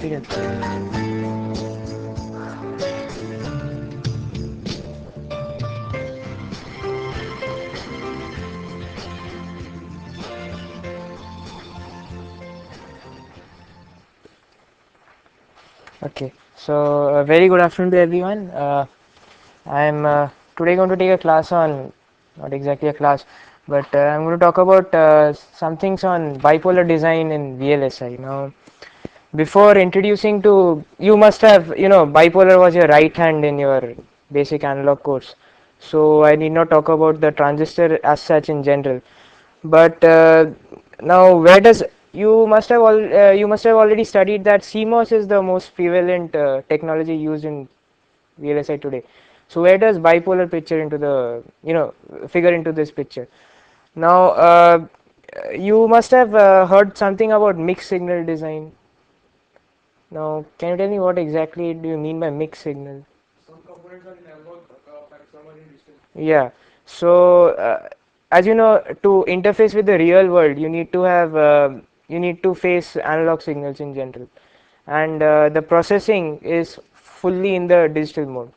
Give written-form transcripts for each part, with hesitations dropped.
Okay, so very good afternoon to everyone. I am today going to take a class on, not exactly a class, but I'm going to talk about some things on bipolar design in VLSI. Now, before introducing to, you must have, bipolar was your right hand in your basic analog course. So I need not talk about the transistor as such in general. But now, where does you must have already studied that CMOS is the most prevalent technology used in VLSI today. So where does bipolar picture into the figure into this picture? Now you must have heard something about mixed signal design. Now can you tell me what exactly do you mean by mixed signal? Some components are in analog and some are in digital. Yeah. So as you know, to interface with the real world, you need to face analog signals in general, and the processing is fully in the digital mode.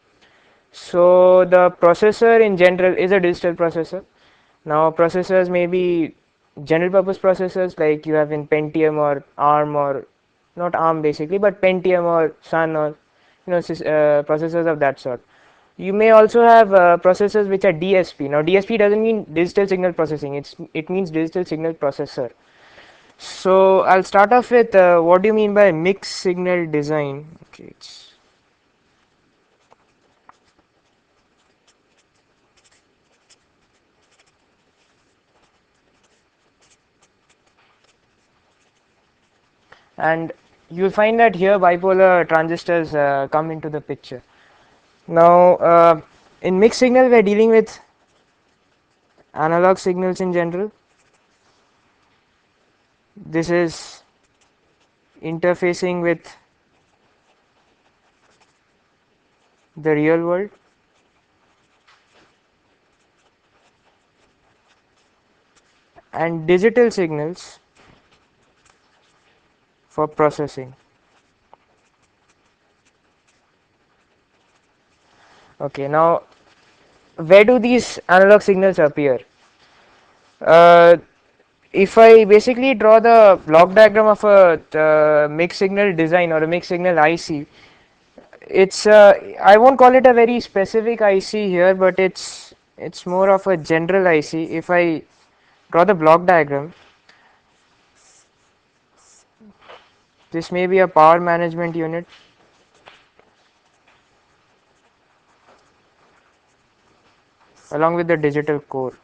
So the processor in general is a digital processor. Now processors may be general purpose processors like you have in Pentium or ARM, or not ARM basically, but Pentium or Sun, or processors of that sort. You may also have processors which are DSP. Now DSP doesn't mean digital signal processing, it means digital signal processor. So I'll start off with what do you mean by mixed signal design. Okay, and you'll find that here bipolar transistors come into the picture. Now in mixed signal we're dealing with analog signals in general. This is interfacing with the real world, and digital signals for processing. Okay, now where do these analog signals appear? Uh, if I basically draw the block diagram of a mixed signal design or a mixed signal IC, it's I won't call it a very specific IC here, but it's more of a general IC. If I draw the block diagram, this may be a power management unit along with the digital core.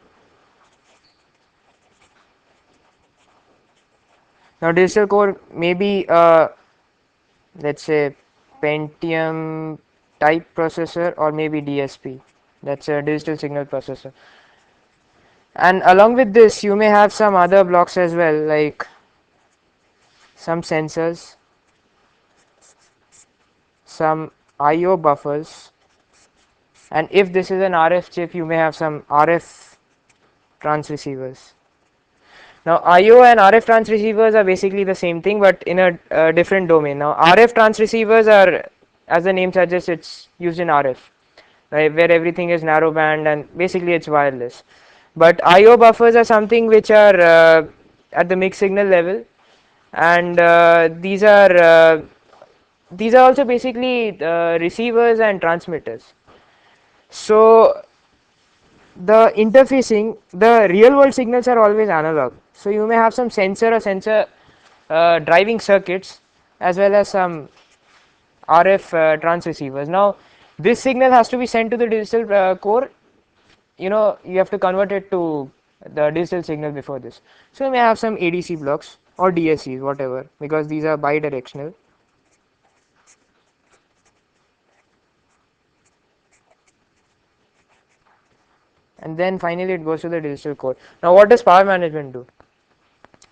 Now digital core may be let's say Pentium type processor, or maybe DSP, that's a digital signal processor. And along with this you may have some other blocks as well, like some sensors, some IO buffers, and if this is an RF chip you may have some RF transceivers. Now IO and RF transceivers are basically the same thing but in a different domain. Now RF transceivers are, as the name suggests, it's used in RF, right, where everything is narrow band and basically it's wireless. But IO buffers are something which are at the mixed signal level, and these are also basically receivers and transmitters. So the interfacing, the real world signals are always analog. So you may have some sensor driving circuits as well as some RF transceivers. Now this signal has to be sent to the digital core. You have to convert it to the digital signal before this. So you may have some ADC blocks or DSCs, whatever, because these are bidirectional. And then finally it goes to the digital core. Now what does power management do?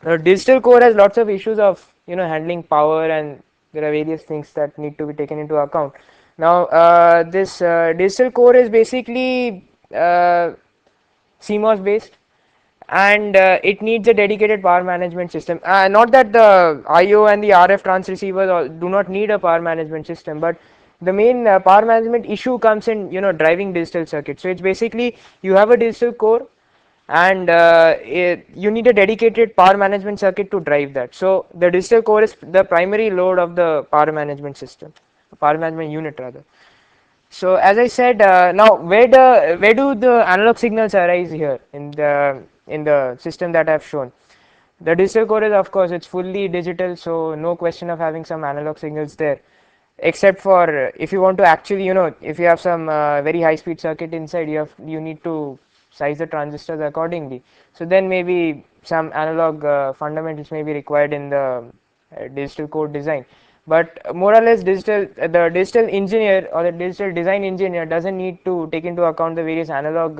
Now digital core has lots of issues of handling power, and there are various things that need to be taken into account. Now this digital core is basically CMOS based, and it needs a dedicated power management system. Not that the IO and the RF transceivers do not need a power management system, but the main power management issue comes in driving digital circuits. So it's basically you have a digital core, and you need a dedicated power management circuit to drive that. So the digital core is the primary load of the power management system, power management unit rather. So as I said, now where do the analog signals arise here in the system that I've shown? The digital core is, of course, it's fully digital, so no question of having some analog signals there, except for if you want to actually, if you have some very high speed circuit inside, you need to size the transistors accordingly. So then maybe some analog fundamentals may be required in the digital code design. But more or less, the digital engineer or the digital design engineer doesn't need to take into account the various analog,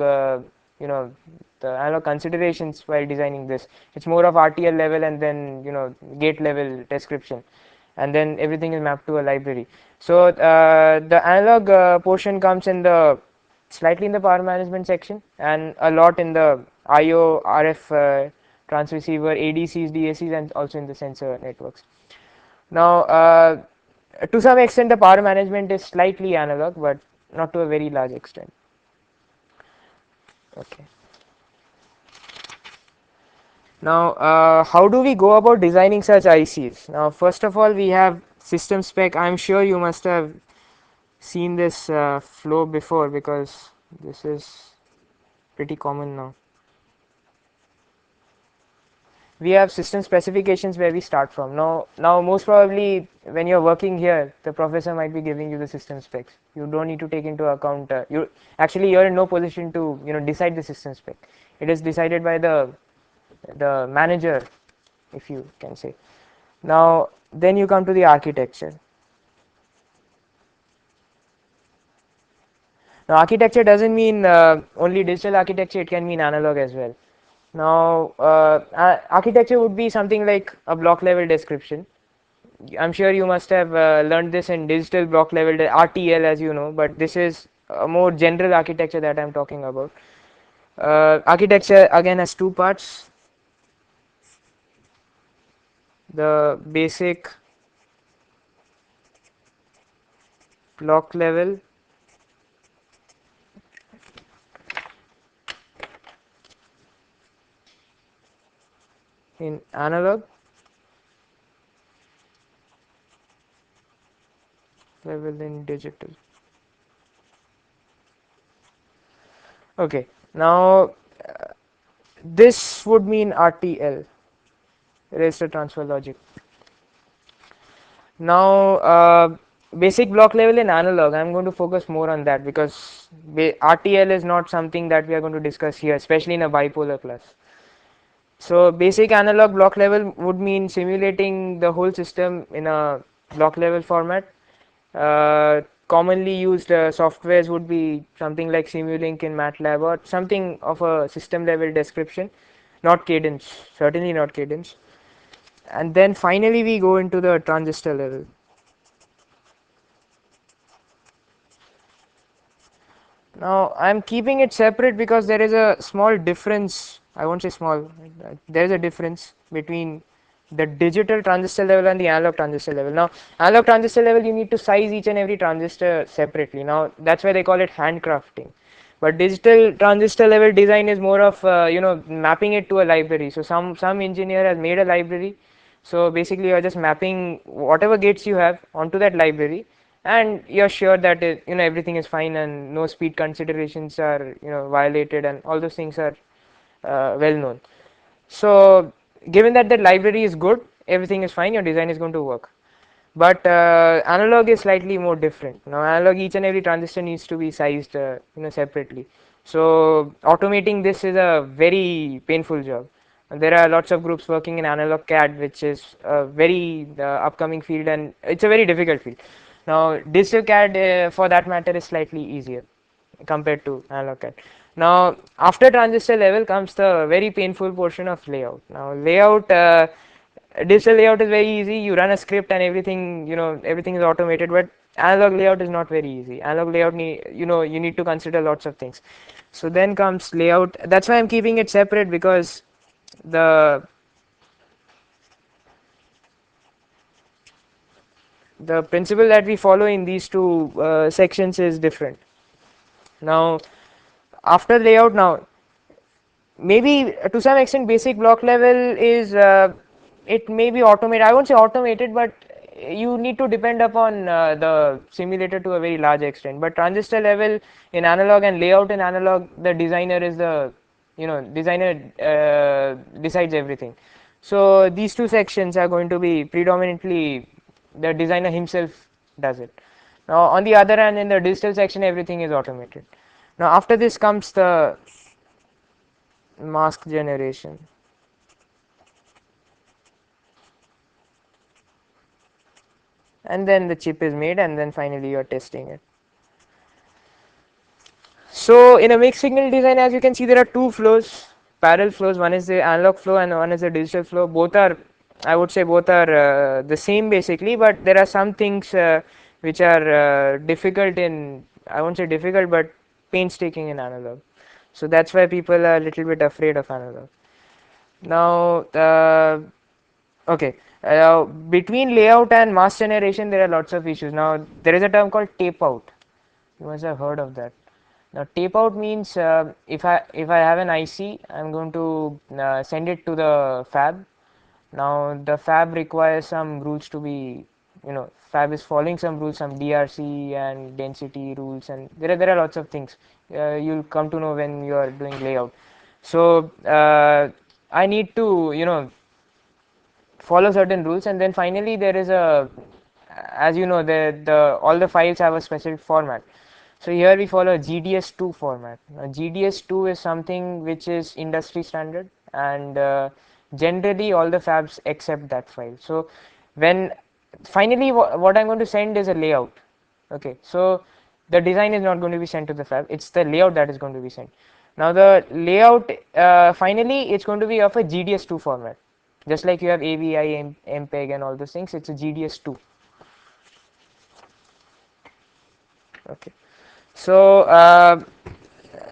you know, the analog considerations while designing this. It's more of RTL level and then gate level description, and then everything is mapped to a library. So the analog portion comes in the slightly in the power management section, and a lot in the IO, RF transceiver, ADCs, DACs, and also in the sensor networks. Now, to some extent, the power management is slightly analog, but not to a very large extent. Okay. Now, how do we go about designing such ICs? Now, first of all, we have system spec. I'm sure you must have seen this flow before, because this is pretty common now. We have system specifications where we start from. Now most probably when you're working here, the professor might be giving you the system specs. You don't need to take into account. You're in no position to decide the system spec. It is decided by the manager, if you can say. Now then you come to the architecture. Now architecture doesn't mean only digital architecture. It can mean analog as well. Now, architecture would be something like a block level description. I'm sure you must have learned this in digital block level RTL, as you know, but this is a more general architecture that I'm talking about. Architecture again has two parts: the basic block level in analog, level in digital. Okay, now this would mean RTL, register transfer logic. Now, basic block level in analog, I'm going to focus more on that, because RTL is not something that we are going to discuss here, especially in a bipolar class. So basic analog block level would mean simulating the whole system in a block level format. Commonly used softwares would be something like Simulink in MATLAB, or something of a system level description, not Cadence, certainly not Cadence. And then finally we go into the transistor level. Now I'm keeping it separate because there is a small difference. I won't say small, there is a difference between the digital transistor level and the analog transistor level. Now analog transistor level, you need to size each and every transistor separately. Now that's why they call it handcrafting. But digital transistor level design is more of mapping it to a library. So some engineer has made a library. So basically you're just mapping whatever gates you have onto that library, and you're sure that everything is fine and no speed considerations are violated, and all those things are well known. So given that the library is good, everything is fine, your design is going to work. But analog is slightly more different. Now analog, each and every transistor needs to be sized separately. So automating this is a very painful job. And there are lots of groups working in analog CAD, which is a very upcoming field, and it's a very difficult field. Now digital CAD, for that matter, is slightly easier compared to analog CAD. Now after transistor level comes the very painful portion of layout. Now layout, digital layout is very easy. You run a script and everything, everything is automated. But analog layout is not very easy. Analog layout, you need to consider lots of things. So then comes layout. That's why I'm keeping it separate, because the the principle that we follow in these two sections is different. Now after layout, now maybe to some extent basic block level is it may be automated. I won't say automated, but you need to depend upon the simulator to a very large extent. But transistor level in analog and layout in analog, the designer is the, designer decides everything. So these two sections are going to be predominantly the designer himself does it. Now on the other hand, in the digital section, everything is automated. Now after this comes the mask generation, and then the chip is made, and then finally you are testing it. So in a mixed signal design, as you can see, there are two flows, parallel flows. One is the analog flow and one is the digital flow. Both are, I would say, both are the same basically, but there are some things which are difficult in, I won't say difficult, but painstaking in analog. So that's why people are a little bit afraid of analog. Now okay, between layout and mask generation, there are lots of issues. Now, there is a term called tape out. You must have heard of that. Now, tape out means if I have an IC, I'm going to send it to the fab. Now, the fab requires some rules to be, fab is following some rules, some DRC and density rules, and there are lots of things. You'll come to know when you are doing layout. So, I need to, follow certain rules, and then finally there is a, as you know, the all the files have a specific format. So here we follow GDS2 format. Now GDS2 is something which is industry standard, and generally all the fabs accept that file. So when finally what I'm going to send is a layout. Okay, so the design is not going to be sent to the fab, it's the layout that is going to be sent. Now the layout, finally it's going to be of a GDS2 format. Just like you have AVI, MPEG and all those things, it's a GDS2. Okay. So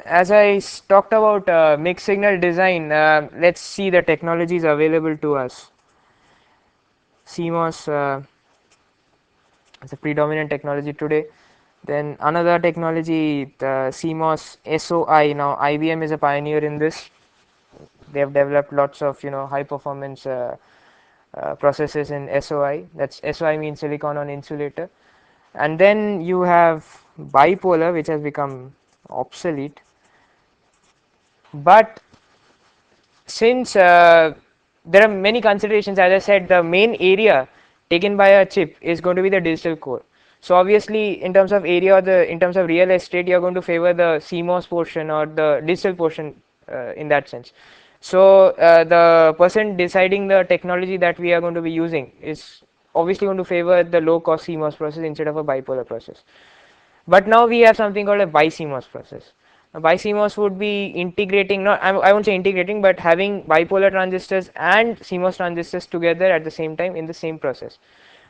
as I talked about mixed signal design, let's see the technologies available to us. CMOS is a predominant technology today. Then another technology, the CMOS SOI. Now IBM is a pioneer in this. They have developed lots of high performance processes in SOI. That's SOI means silicon on insulator. And then you have bipolar, which has become obsolete. But since there are many considerations, as I said, the main area taken by a chip is going to be the digital core. So obviously, in terms of area, or in terms of real estate, you are going to favor the CMOS portion or the digital portion in that sense. So the person deciding the technology that we are going to be using is obviously going to favor the low cost CMOS process instead of a bipolar process. But now we have something called a BiCMOS process. A BiCMOS would be integrating, not I won't say integrating, but having bipolar transistors and CMOS transistors together at the same time in the same process.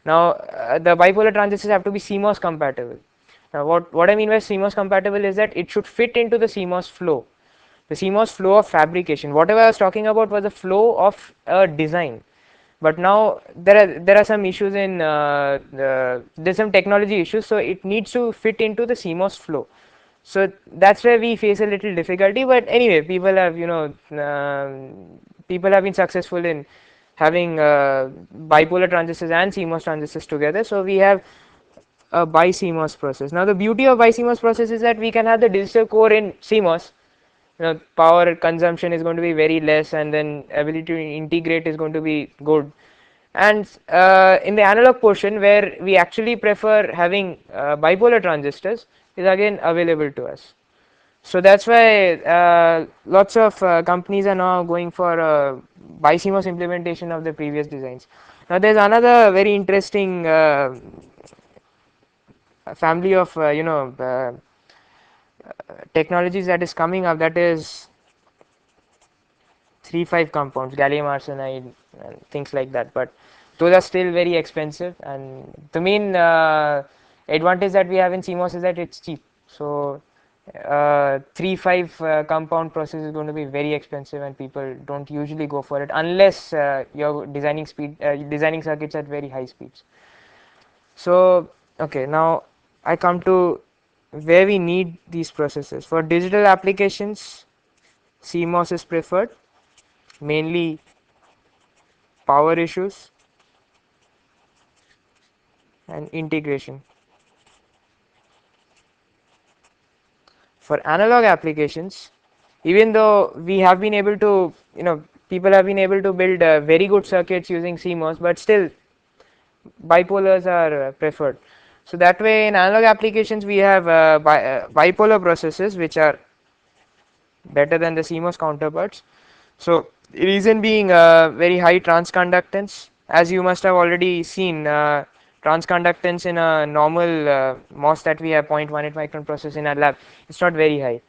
Now the bipolar transistors have to be CMOS compatible. Now what I mean by CMOS compatible is that it should fit into the CMOS flow. The CMOS flow of fabrication. Whatever I was talking about was the flow of a design. But now there are some issues in there's some technology issues, so it needs to fit into the CMOS flow. So that's where we face a little difficulty. But anyway, people have been successful in having bipolar transistors and CMOS transistors together. So we have a bi-CMOS process. Now the beauty of bi-CMOS process is that we can have the digital core in CMOS. Power consumption is going to be very less, and then ability to integrate is going to be good. And in the analog portion, where we actually prefer having bipolar transistors, is again available to us. So that's why lots of companies are now going for BiCMOS implementation of the previous designs. Now there's another very interesting family of technologies that is coming up, that is 3,5 compounds, gallium arsenide and things like that. But those are still very expensive, and the main advantage that we have in CMOS is that it's cheap. So 3 5 compound process is going to be very expensive, and people don't usually go for it unless you're designing circuits at very high speeds. So okay, now I come to where we need these processes. For digital applications, CMOS is preferred, mainly power issues and integration. For analog applications, even though we have been able to, people have been able to build very good circuits using CMOS, but still bipolars are preferred. So that way, in analog applications, we have bipolar processes which are better than the CMOS counterparts. So reason being very high transconductance. As you must have already seen, transconductance in a normal MOS that we have 0.18 micron process in our lab, it's not very high.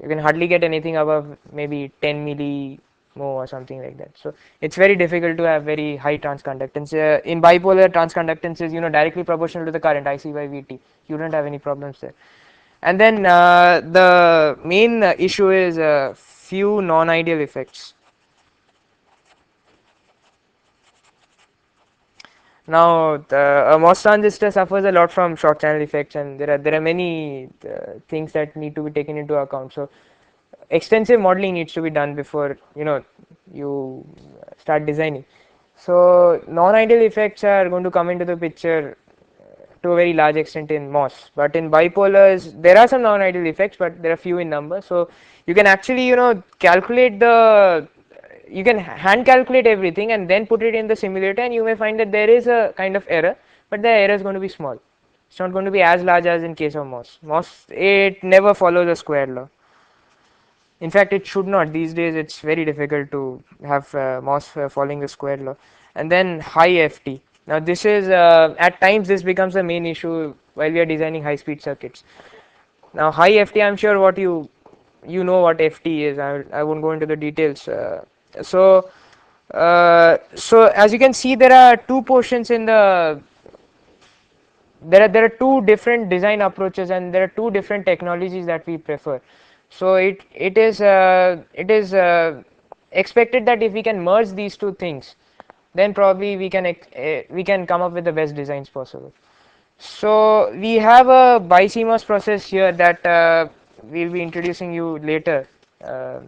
You can hardly get anything above maybe 10 millimho or something like that. So it's very difficult to have very high transconductance. In bipolar, transconductance is directly proportional to the current IC by VT. You don't have any problems there. And then the main issue is few non-ideal effects. Now, a MOS transistor suffers a lot from short channel effects, and there are many things that need to be taken into account. So, extensive modeling needs to be done before you start designing. So, non-ideal effects are going to come into the picture to a very large extent in MOS, but in bipolars there are some non-ideal effects, but there are few in number. So, you can actually calculate you can hand calculate everything and then put it in the simulator, and you may find that there is a kind of error, but the error is going to be small. It's not going to be as large as in case of MOS. MOS, it never follows a square law. In fact, it should not. These days, it's very difficult to have MOS following the square law. And then high FT. Now, this is at times this becomes the main issue while we are designing high-speed circuits. Now, high FT, I'm sure what you know what FT is. I won't go into the details. So as you can see, there are two portions in the there are two different design approaches, and there are two different technologies that we prefer. So it is expected that if we can merge these two things, then probably we can come up with the best designs possible. So we have a BiCMOS process here that we'll be introducing you later uh,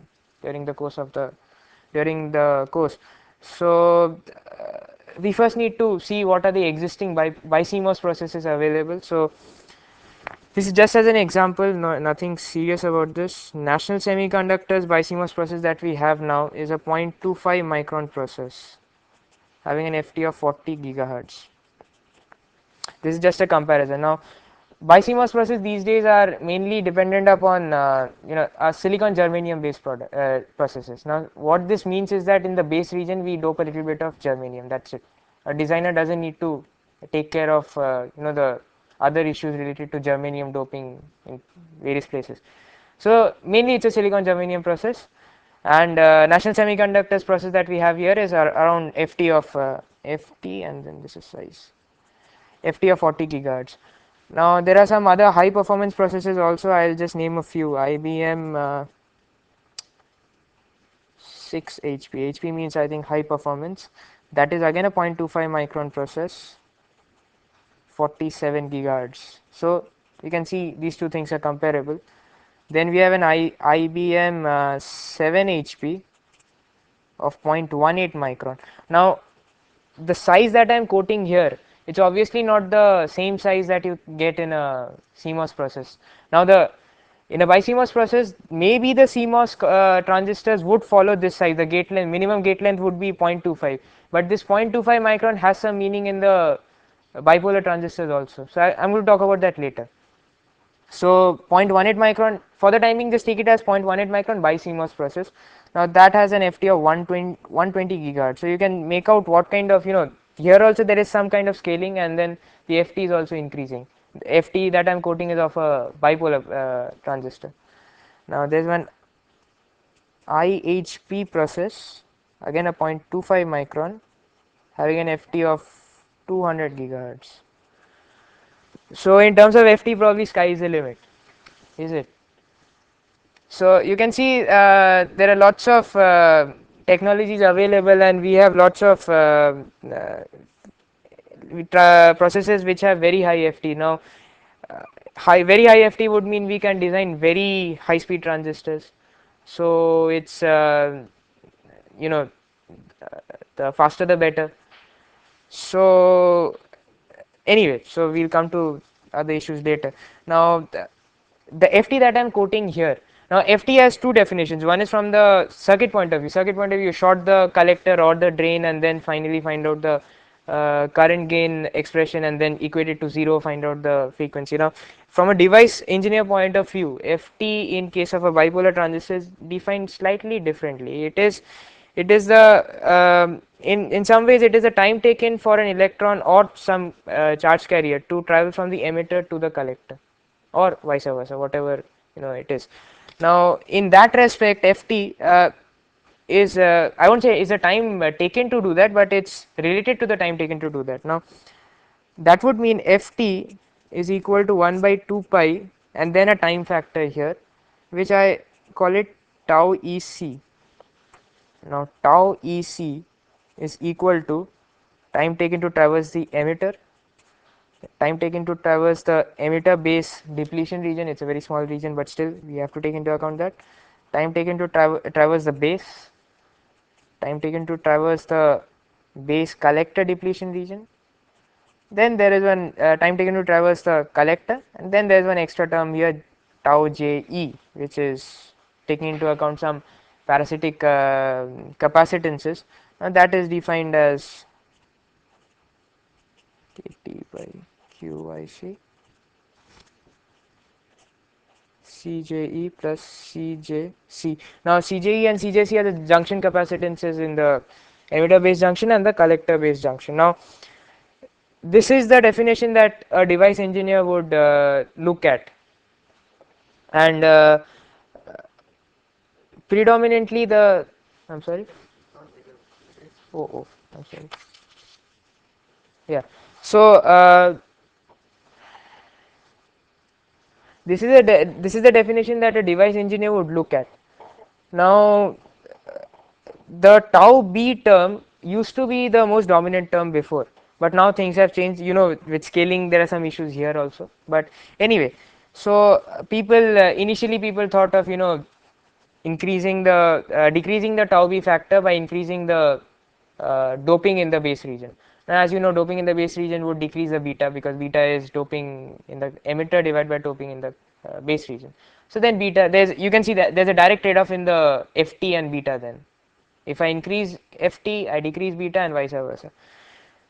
during the course of the course. So we first need to see what are the existing BiCMOS processes available. So this is just as an example, nothing serious about this. National Semiconductors BiCMOS process that we have now is a 0.25 micron process having an FT of 40 gigahertz. This is just a comparison. Now, BiCMOS process these days are mainly dependent upon silicon germanium based processes. Now, what this means is that in the base region we dope a little bit of germanium. That's it. A designer doesn't need to take care of the other issues related to germanium doping in various places. So mainly it's a silicon germanium process, and National Semiconductors process that we have here is around FT of FT, and then this is size FT of 40 gigahertz. Now there are some other high performance processes also. I'll just name a few. IBM 6 HP. HP means I think high performance. That is again a 0.25 micron process, 47 gigahertz. So you can see these two things are comparable. Then we have an IBM 7 HP of 0.18 micron. Now the size that I am quoting here, it's obviously not the same size that you get in a CMOS process. Now in a BiCMOS process, maybe the CMOS transistors would follow this size. The gate length, minimum gate length would be 0.25, but this 0.25 micron has some meaning in the bipolar transistors also. So I'm going to talk about that later. So 0.18 micron, for the timing just take it as 0.18 micron BiCMOS process. Now that has an FT of 120 gigahertz. So you can make out what kind of, here also there is some kind of scaling, and then the FT is also increasing. The FT that I'm quoting is of a bipolar transistor. Now there's one IHP process, again a 0.25 micron, having an FT of 200 gigahertz. So in terms of FT, probably sky is the limit, is it? So you can see there are lots of technologies available, and we have lots of processes which have very high FT. Now, very high FT would mean we can design very high speed transistors. So it's you know the faster the better. So anyway, so we'll come to other issues later. Now the FT that I'm quoting here. Now FT has two definitions. One is from the circuit point of view. Circuit point of view, you short the collector or the drain, and then finally find out the current gain expression, and then equate it to zero, find out the frequency. Now from a device engineer point of view, FT in case of a bipolar transistor is defined slightly differently. It is the in some ways it is the time taken for an electron or some charge carrier to travel from the emitter to the collector, or vice versa, whatever it is. Now in that respect, FT is I won't say is the time taken to do that, but it's related to the time taken to do that. Now that would mean Ft is equal to 1 by 2 pi and then a time factor here, which I call it tau EC. Now tau EC is equal to time taken to traverse the emitter, time taken to traverse the emitter base depletion region. It's a very small region, but still we have to take into account that. Time taken to traverse the base, time taken to traverse the base collector depletion region. Then there is one time taken to traverse the collector, and then there is one extra term here, tau Je, which is taking into account some parasitic capacitances, and that is defined as Kt by Qic CJE plus CJC. Now CJE and CJC are the junction capacitances in the emitter base junction and the collector base junction. Now this is the definition that a device engineer would look at, and predominantly the I'm sorry. Oh, I'm sorry. Yeah. So this is the definition that a device engineer would look at. Now the tau b term used to be the most dominant term before, but now things have changed. With scaling there are some issues here also, but anyway. So people initially people thought of increasing the decreasing the tau b factor by increasing the doping in the base region. Now as you know, doping in the base region would decrease the beta, because beta is doping in the emitter divided by doping in the base region. So then beta, you can see that there's a direct trade off in the ft and beta. Then if I increase ft, I decrease beta, and vice versa.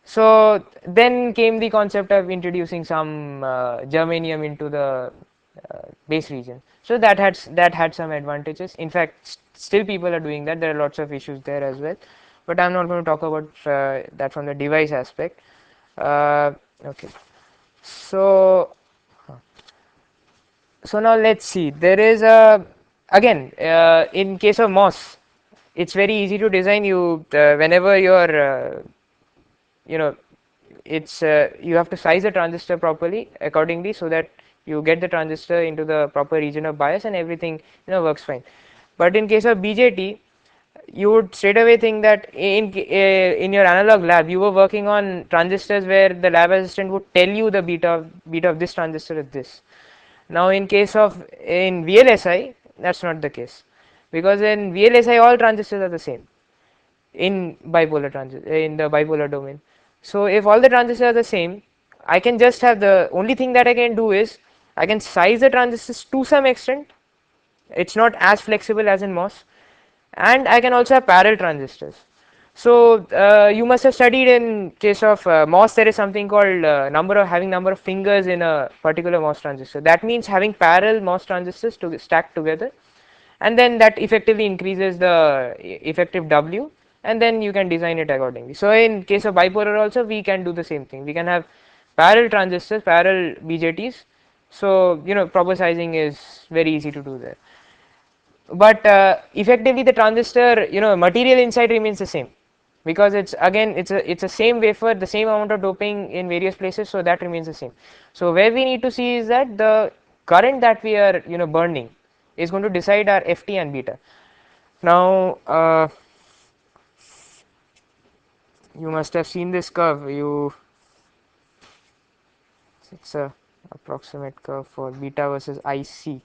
So then came the concept of introducing some germanium into the base region. So that had some advantages. In fact, still people are doing that. There are lots of issues there as well, but I'm not going to talk about that from the device aspect. Okay, so now let's see. There is a again in case of MOS, it's very easy to design. Whenever you're you know it's you have to size the transistor properly accordingly, so that you get the transistor into the proper region of bias, and everything works fine. But in case of BJT, you would straight away think that in your analog lab you were working on transistors where the lab assistant would tell you the beta of this transistor is this. Now in case of in VLSI, that's not the case, because in VLSI all transistors are the same in the bipolar domain. So if all the transistors are the same, I can just have the only thing that I can do is I can size the transistors to some extent. It's not as flexible as in MOS, and I can also have parallel transistors. So you must have studied in case of MOS, there is something called number of fingers in a particular MOS transistor. That means having parallel MOS transistors to stack together, and then that effectively increases the effective W, and then you can design it accordingly. So in case of bipolar also we can do the same thing. We can have parallel transistors, parallel BJTs. So proper sizing is very easy to do there. But effectively the transistor material inside remains the same, because it's a same wafer, the same amount of doping in various places, so that remains the same. So where we need to see is that the current that we are burning is going to decide our ft and beta. Now you must have seen this curve. It's a approximate curve for beta versus IC,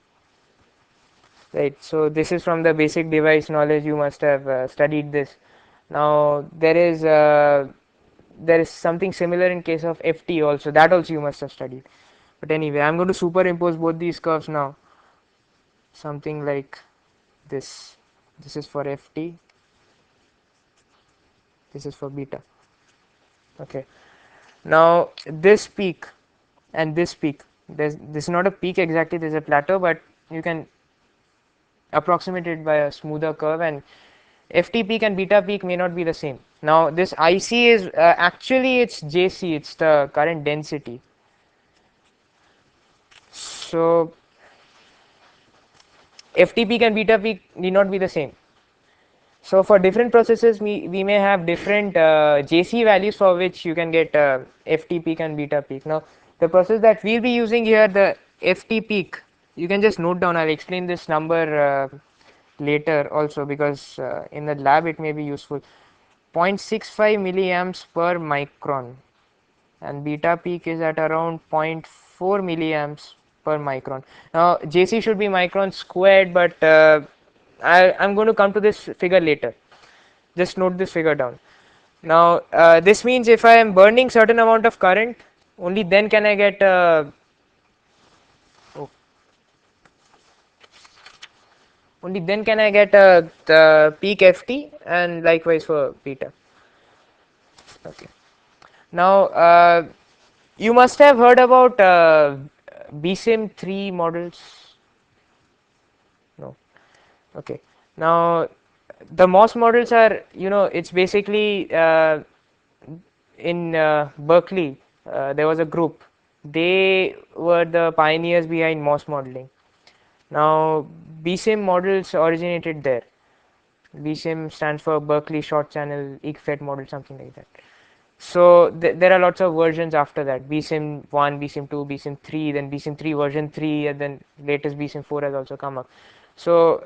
right? So this is from the basic device knowledge. You must have studied this. Now there is something similar in case of ft also, that also you must have studied. But anyway, I'm going to superimpose both these curves now, something like this. This is for ft, this is for beta. Okay, now this peak and this peak, this is not a peak exactly, there's a plateau, but you can approximate it by a smoother curve, and ft peak and beta peak may not be the same. Now this ic is actually it's jc, it's the current density. So ft peak and beta peak need not be the same. So for different processes, we may have different JC values for which you can get FT peak and beta peak. Now the process that we'll be using here, the FT peak, you can just note down. I'll explain this number later also, because in the lab it may be useful. 0.65 milliamps per micron, and beta peak is at around 0.4 milliamps per micron. Now JC should be micron squared, but I'm going to come to this figure later. Just note this figure down. Now this means if I am burning certain amount of current, only then can I get oh, only then can I get the peak FT, and likewise for beta. Okay. Now you must have heard about BSIM 3 models. No. Okay. Now the MOS models are, it's basically in Berkeley, there was a group. They were the pioneers behind MOS modeling. Now, BSIM models originated there. BSIM stands for Berkeley Short Channel EGFET model, something like that. So there are lots of versions after that. BSIM 1, BSIM 2, BSIM 3, then BSIM 3 version 3, and then latest BSIM 4 has also come up. So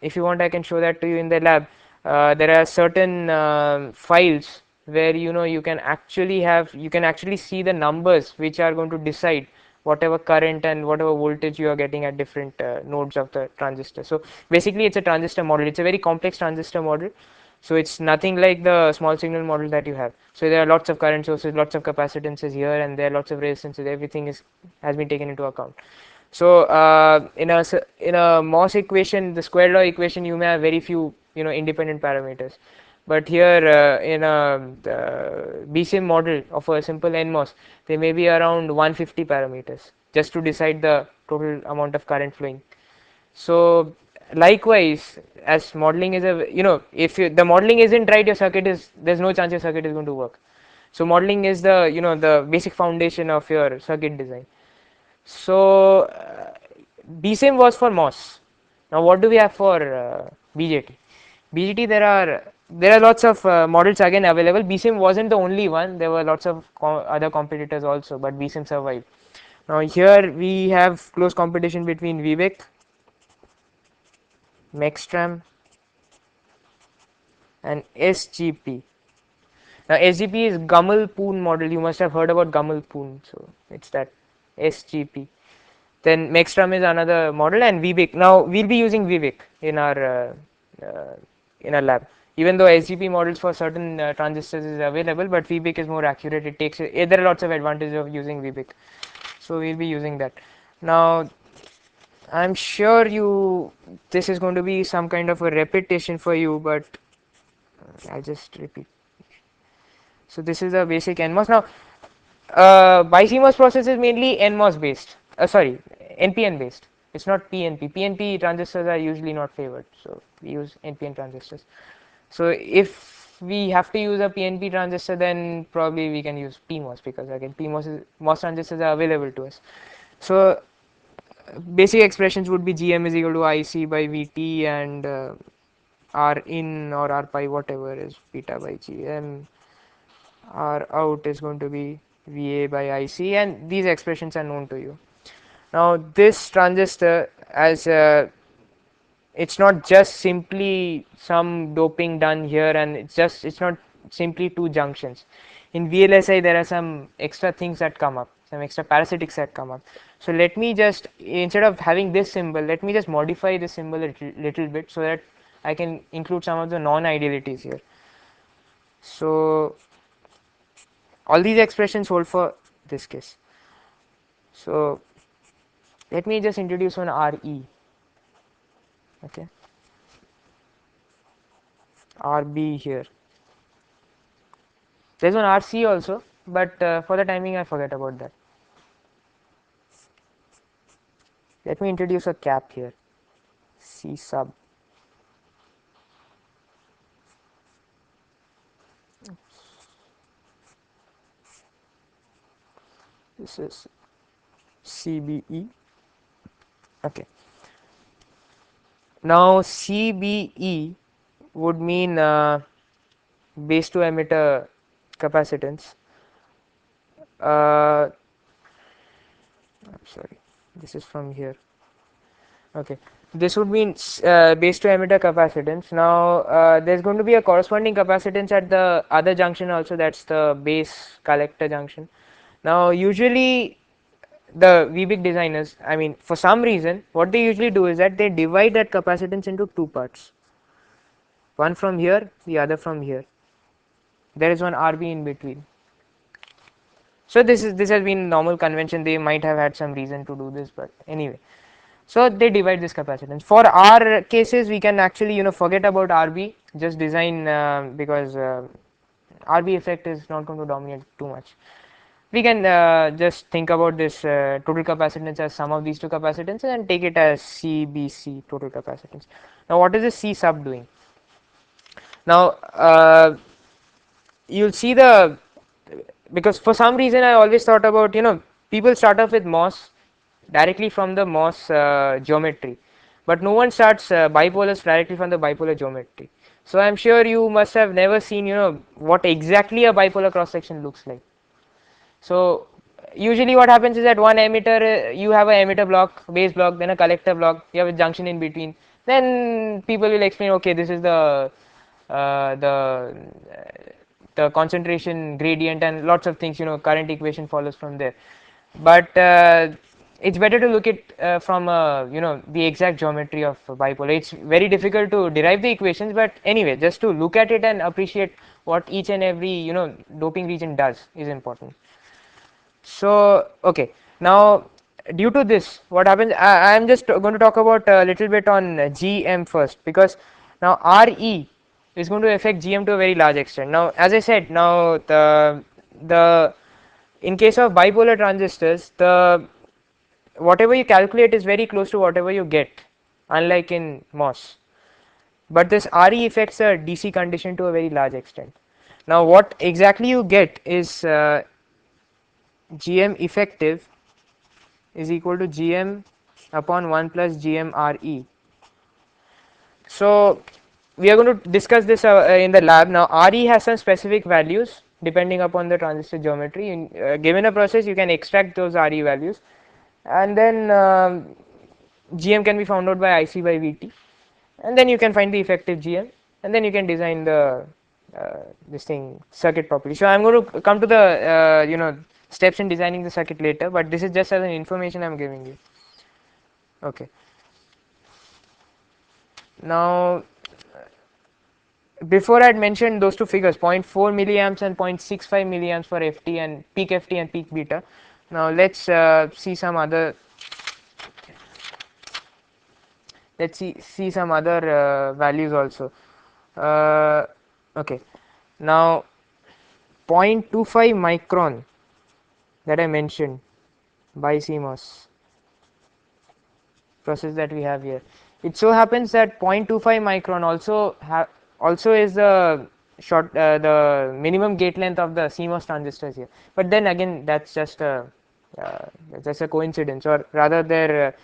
if you want, I can show that to you in the lab. There are certain files where you can actually see the numbers which are going to decide whatever current and whatever voltage you are getting at different nodes of the transistor. So basically it's a transistor model. It's a very complex transistor model. So it's nothing like the small signal model that you have. So there are lots of current sources, lots of capacitances here, and there are lots of resistances. Everything has been taken into account. So in a MOS equation, the square law equation, you may have very few independent parameters. But here in a BSIM model of a simple NMOS, there may be around 150 parameters just to decide the total amount of current flowing. So likewise, as modeling is if the modeling isn't right, there's no chance your circuit is going to work. So modeling is the basic foundation of your circuit design. So BSIM was for MOS. Now what do we have for BJT? BJT, there are lots of models again available. BSIM wasn't the only one. There were lots of other competitors also, but BSIM survived. Now here we have close competition between VVIC, Mextram, and SGP. Now SGP is Gummel Poon model. You must have heard about Gummel Poon. So it's that SGP. Then Mextram is another model, and VVIC. Now we'll be using VVIC in our lab. Even though SGP models for certain transistors is available, but VVIC is more accurate. There are lots of advantages of using VVIC. So we'll be using that. Now I'm sure this is going to be some kind of a repetition for you, but I'll just repeat. So this is the basic NMOS. Now BiCMOS process is mainly NMOS based. Sorry, NPN based. It's not PNP. PNP transistors are usually not favored, so we use NPN transistors. So if we have to use a PNP transistor, then probably we can use PMOS, because again MOS transistors are available to us. So basic expressions would be GM is equal to IC by VT, and R in or R pi, whatever, is beta by GM. R out is going to be VA by IC, and these expressions are known to you. Now this transistor, as it's not just simply some doping done here, and it's not simply two junctions. In VLSI there are some extra things that come up, some extra parasitics that come up. So let me just, instead of having this symbol, let me just modify this symbol a little bit so that I can include some of the non-idealities here. So all these expressions hold for this case. So let me just introduce one RE. Okay, RB here. There's one RC also, but for the timing I forget about that. Let me introduce a cap here, C sub. This is CBE. Okay. Now CBE would mean base to emitter capacitance. I'm sorry, this is from here. Okay, this would mean base to emitter capacitance. Now there's going to be a corresponding capacitance at the other junction also, that's the base collector junction. Now usually the VBIC designers, I mean for some reason what they usually do is that they divide that capacitance into two parts, one from here, the other from here. There is one RB in between. So this has been normal convention. They might have had some reason to do this, but anyway. So they divide this capacitance. For our cases, we can actually forget about RB. Just design because RB effect is not going to dominate too much. We can just think about this total capacitance as sum of these two capacitances and take it as CBC total capacitance. Now what is the C sub doing? Now you'll see the, because for some reason I always thought about, people start off with MOS directly from the MOS geometry, but no one starts bipolars directly from the bipolar geometry. So I'm sure you must have never seen what exactly a bipolar cross section looks like. So usually what happens is that one emitter, you have a emitter block, base block, then a collector block, you have a junction in between. Then people will explain, okay, this is uh, the the concentration gradient and lots of things, current equation follows from there. But it's better to look at from the exact geometry of bipolar. It's very difficult to derive the equations, but anyway, just to look at it and appreciate what each and every doping region does is important. So okay, now due to this, what happens? I am just going to talk about a little bit on GM first, because now RE is going to affect GM to a very large extent. Now, as I said, now the in case of bipolar transistors, the whatever you calculate is very close to whatever you get, unlike in MOS. But this RE affects a DC condition to a very large extent. Now, what exactly you get is GM effective is equal to GM upon 1 plus GM RE. So we are going to discuss this in the lab. Now RE has some specific values depending upon the transistor geometry. Given a process, you can extract those RE values, and then GM can be found out by IC by VT, and then you can find the effective GM, and then you can design the this thing circuit properly. So I'm going to come to the steps in designing the circuit later, but this is just as an information I'm giving you. Okay. Now, before I had mentioned those two figures, zero point 0.4 milliamps and 0.65 milliamps for FT and peak beta. Now let's see some other. Let's see some other values also. Uh, okay. Now 0.25 micron that I mentioned by CMOS process that we have here. It so happens that 0.25 micron also is the the minimum gate length of the CMOS transistors here. But then again, uh, that's just a coincidence, or rather, their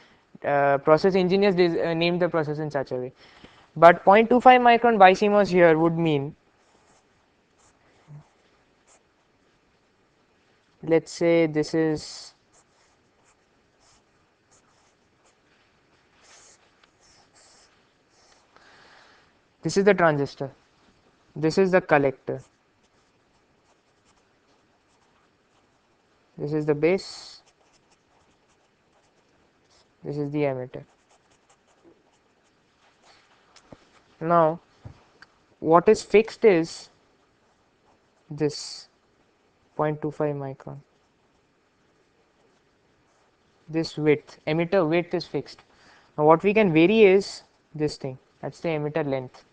process engineers named the process in such a way. But 0.25 micron by CMOS here would mean, let's say this is This is the transistor, this is the collector, this is the base, this is the emitter. Now what is fixed is this 0.25 micron. This width, emitter width is fixed. Now what we can vary is this thing, that's the emitter length.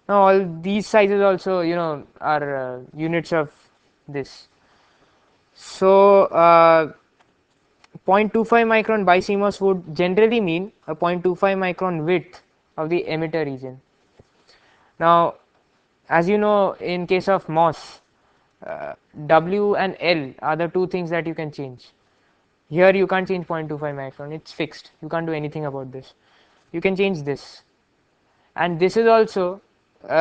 Now all these sizes also, are units of this. So 0.25 micron by CMOS would generally mean a 0.25 micron width of the emitter region. Now as you know, in case of MOS, W and L are the two things that you can change. Here you can't change 0.25 micron, it's fixed, you can't do anything about this. You can change this, and this is also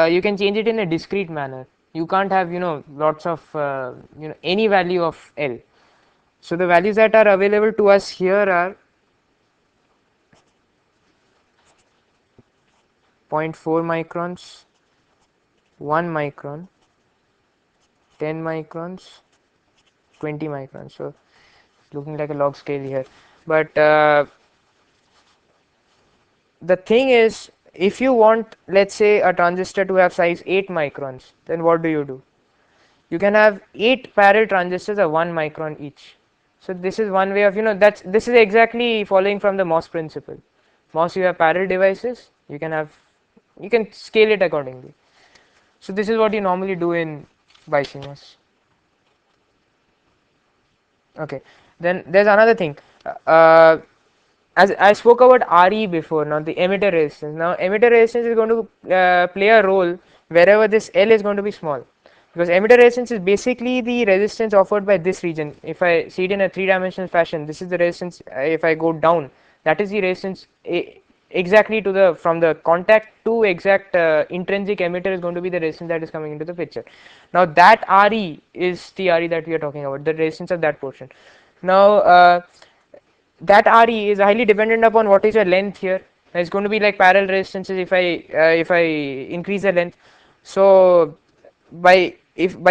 you can change it in a discrete manner. You can't have lots of any value of L. So the values that are available to us here are 0.4 microns, 1 micron, 10 microns, 20 microns. So looking like a log scale here, but the thing is, if you want, let's say, a transistor to have size 8 microns, then what do? You can have 8 parallel transistors of 1 micron each. So this is one way of, this is exactly following from the MOS principle. MOS, you have parallel devices, you can scale it accordingly. So this is what you normally do in BiCMOS. Okay, then there's another thing. Uh, as I spoke about RE before, now the emitter resistance. Now emitter resistance is going to play a role wherever this L is going to be small, because emitter resistance is basically the resistance offered by this region. If I see it in a three-dimensional fashion, this is the resistance. If I go down, that is the resistance exactly to the from the contact to exact intrinsic emitter is going to be the resistance that is coming into the picture. Now that RE is the RE that we are talking about, the resistance of that portion. Now that RE is highly dependent upon what is your length here. It's going to be like parallel resistances if I increase the length. So by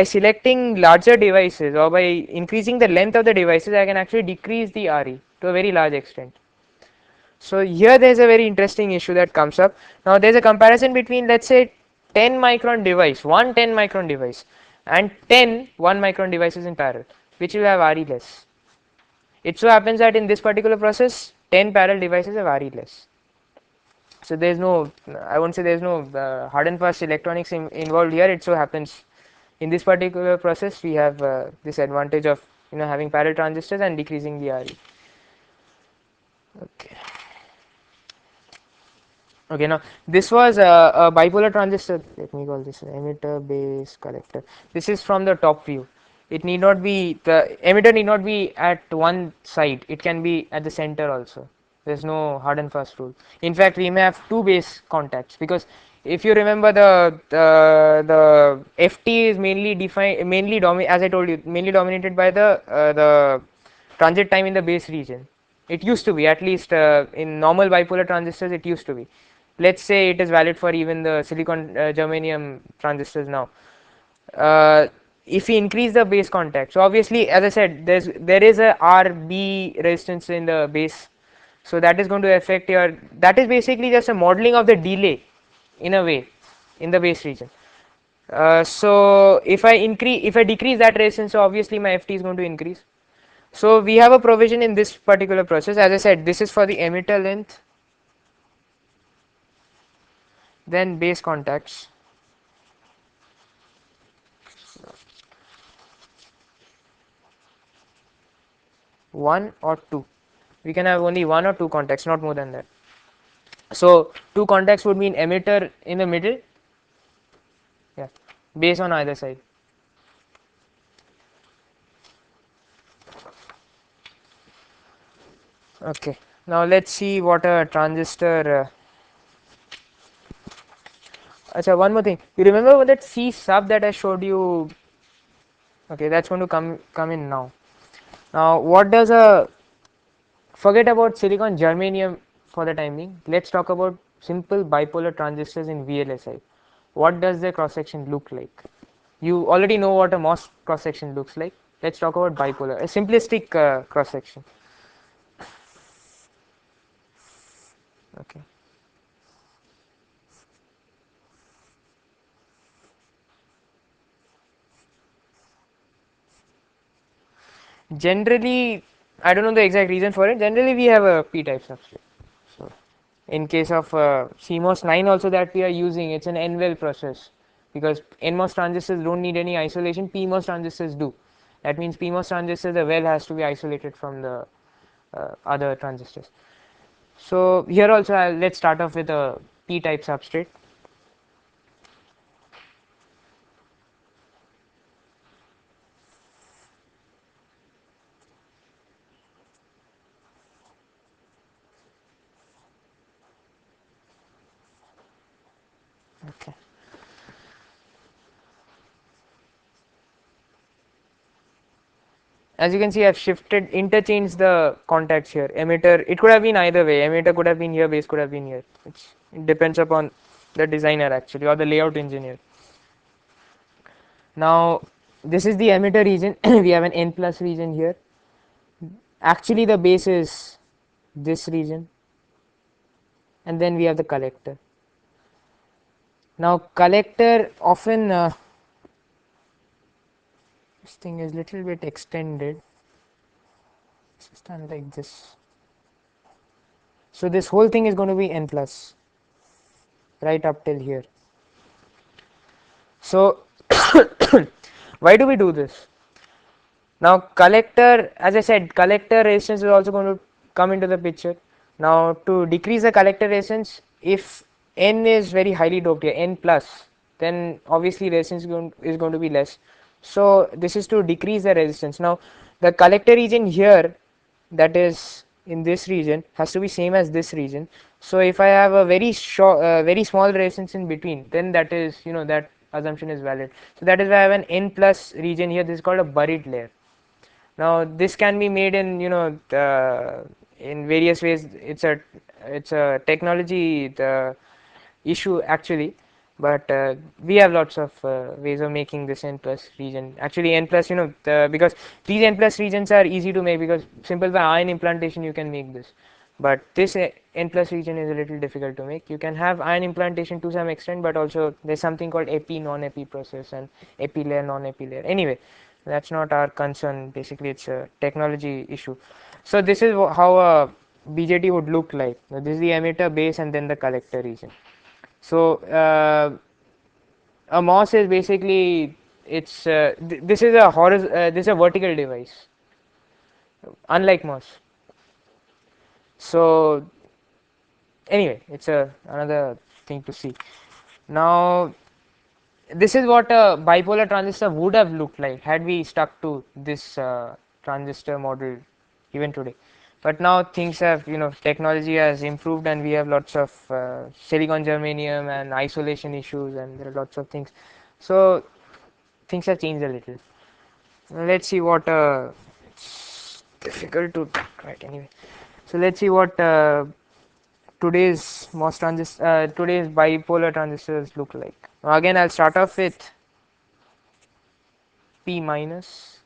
selecting larger devices or by increasing the length of the devices, I can actually decrease the RE to a very large extent. So here there's a very interesting issue that comes up. Now there's a comparison between, let's say, 10 micron device, one 10 micron device, and 10 1 micron devices in parallel, which will have RE less. It so happens that in this particular process, 10 parallel devices have RE less. So there's no, I won't say there's no hard and fast electronics involved here. It so happens in this particular process we have this advantage of having parallel transistors and decreasing the RE. Okay. Okay, now this was a bipolar transistor. Let me call this emitter, base, collector. This is from the top view. It need not be, the emitter need not be at one side. It can be at the center also. There's no hard and fast rule. In fact, we may have two base contacts, because if you remember the FT is mainly defined, as I told you, mainly dominated by the transit time in the base region. It used to be, at least in normal bipolar transistors, it used to be. Let's say it is valid for even the silicon germanium transistors now. If we increase the base contact, so obviously, as I said, there is a RB resistance in the base, so that is going to affect your, that is basically just a modeling of the delay in a way in the base region. So if I decrease that resistance, so obviously my FT is going to increase. So we have a provision in this particular process. As I said, this is for the emitter length, then base contacts. One or two. We can have only one or two contacts, not more than that. So two contacts would mean emitter in the middle, yeah, base on either side. Okay, now let's see what a transistor. Achha, one more thing. You remember that C sub that I showed you? Okay, that's going to come in now. Now, what does a, forget about silicon germanium for the time being. Let's talk about simple bipolar transistors in VLSI. what does the cross section look like? You already know what a MOS cross section looks like. Let's talk about bipolar, a simplistic cross section. Okay. Generally, I don't know the exact reason for it. Generally, we have a p-type substrate. So, in case of CMOS 9 also that we are using, it's an N-well process, because NMOS transistors don't need any isolation, PMOS transistors do. That means PMOS transistor, the well has to be isolated from the other transistors. So here also let's start off with a p-type substrate. Okay. As you can see, I've interchanged the contacts here. Emitter, it could have been either way. Emitter could have been here, base could have been here. It depends upon the designer actually, or the layout engineer. Now, this is the emitter region. We have an N plus region here. Actually, the base is this region, and then we have the collector. Now, collector often, this thing is little bit extended. It's done like this. So this whole thing is going to be N plus, right up till here. So why do we do this? Now collector, as I said, collector resistance is also going to come into the picture. Now to decrease the collector resistance, if N is very highly doped here, N plus, then obviously resistance is going to be less. So this is to decrease the resistance. Now the collector region here, that is in this region, has to be same as this region. So if I have a very short, very small resistance in between, then that is, that assumption is valid. So that is why I have an N plus region here. This is called a buried layer. Now this can be made in, in various ways. It's a technology issue actually, but we have lots of ways of making this N plus region. Actually N plus, because these N plus regions are easy to make, because simple by ion implantation you can make this. But this N plus region is a little difficult to make. You can have ion implantation to some extent, but also there's something called epi non-epi process and epi layer non-epi layer. Anyway, that's not our concern. Basically, it's a technology issue. So this is how a BJT would look like. Now, this is the emitter, base, and then the collector region. So a MOS is basically, this is this is a vertical device, unlike MOS. So anyway, it's another thing to see. Now this is what a bipolar transistor would have looked like had we stuck to this transistor model even today. But now things have, technology has improved, and we have lots of silicon germanium and isolation issues, and there are lots of things. So things have changed a little. Let's see what it's difficult to write anyway. So let's see what today's bipolar transistors look like. Now again, I'll start off with P minus.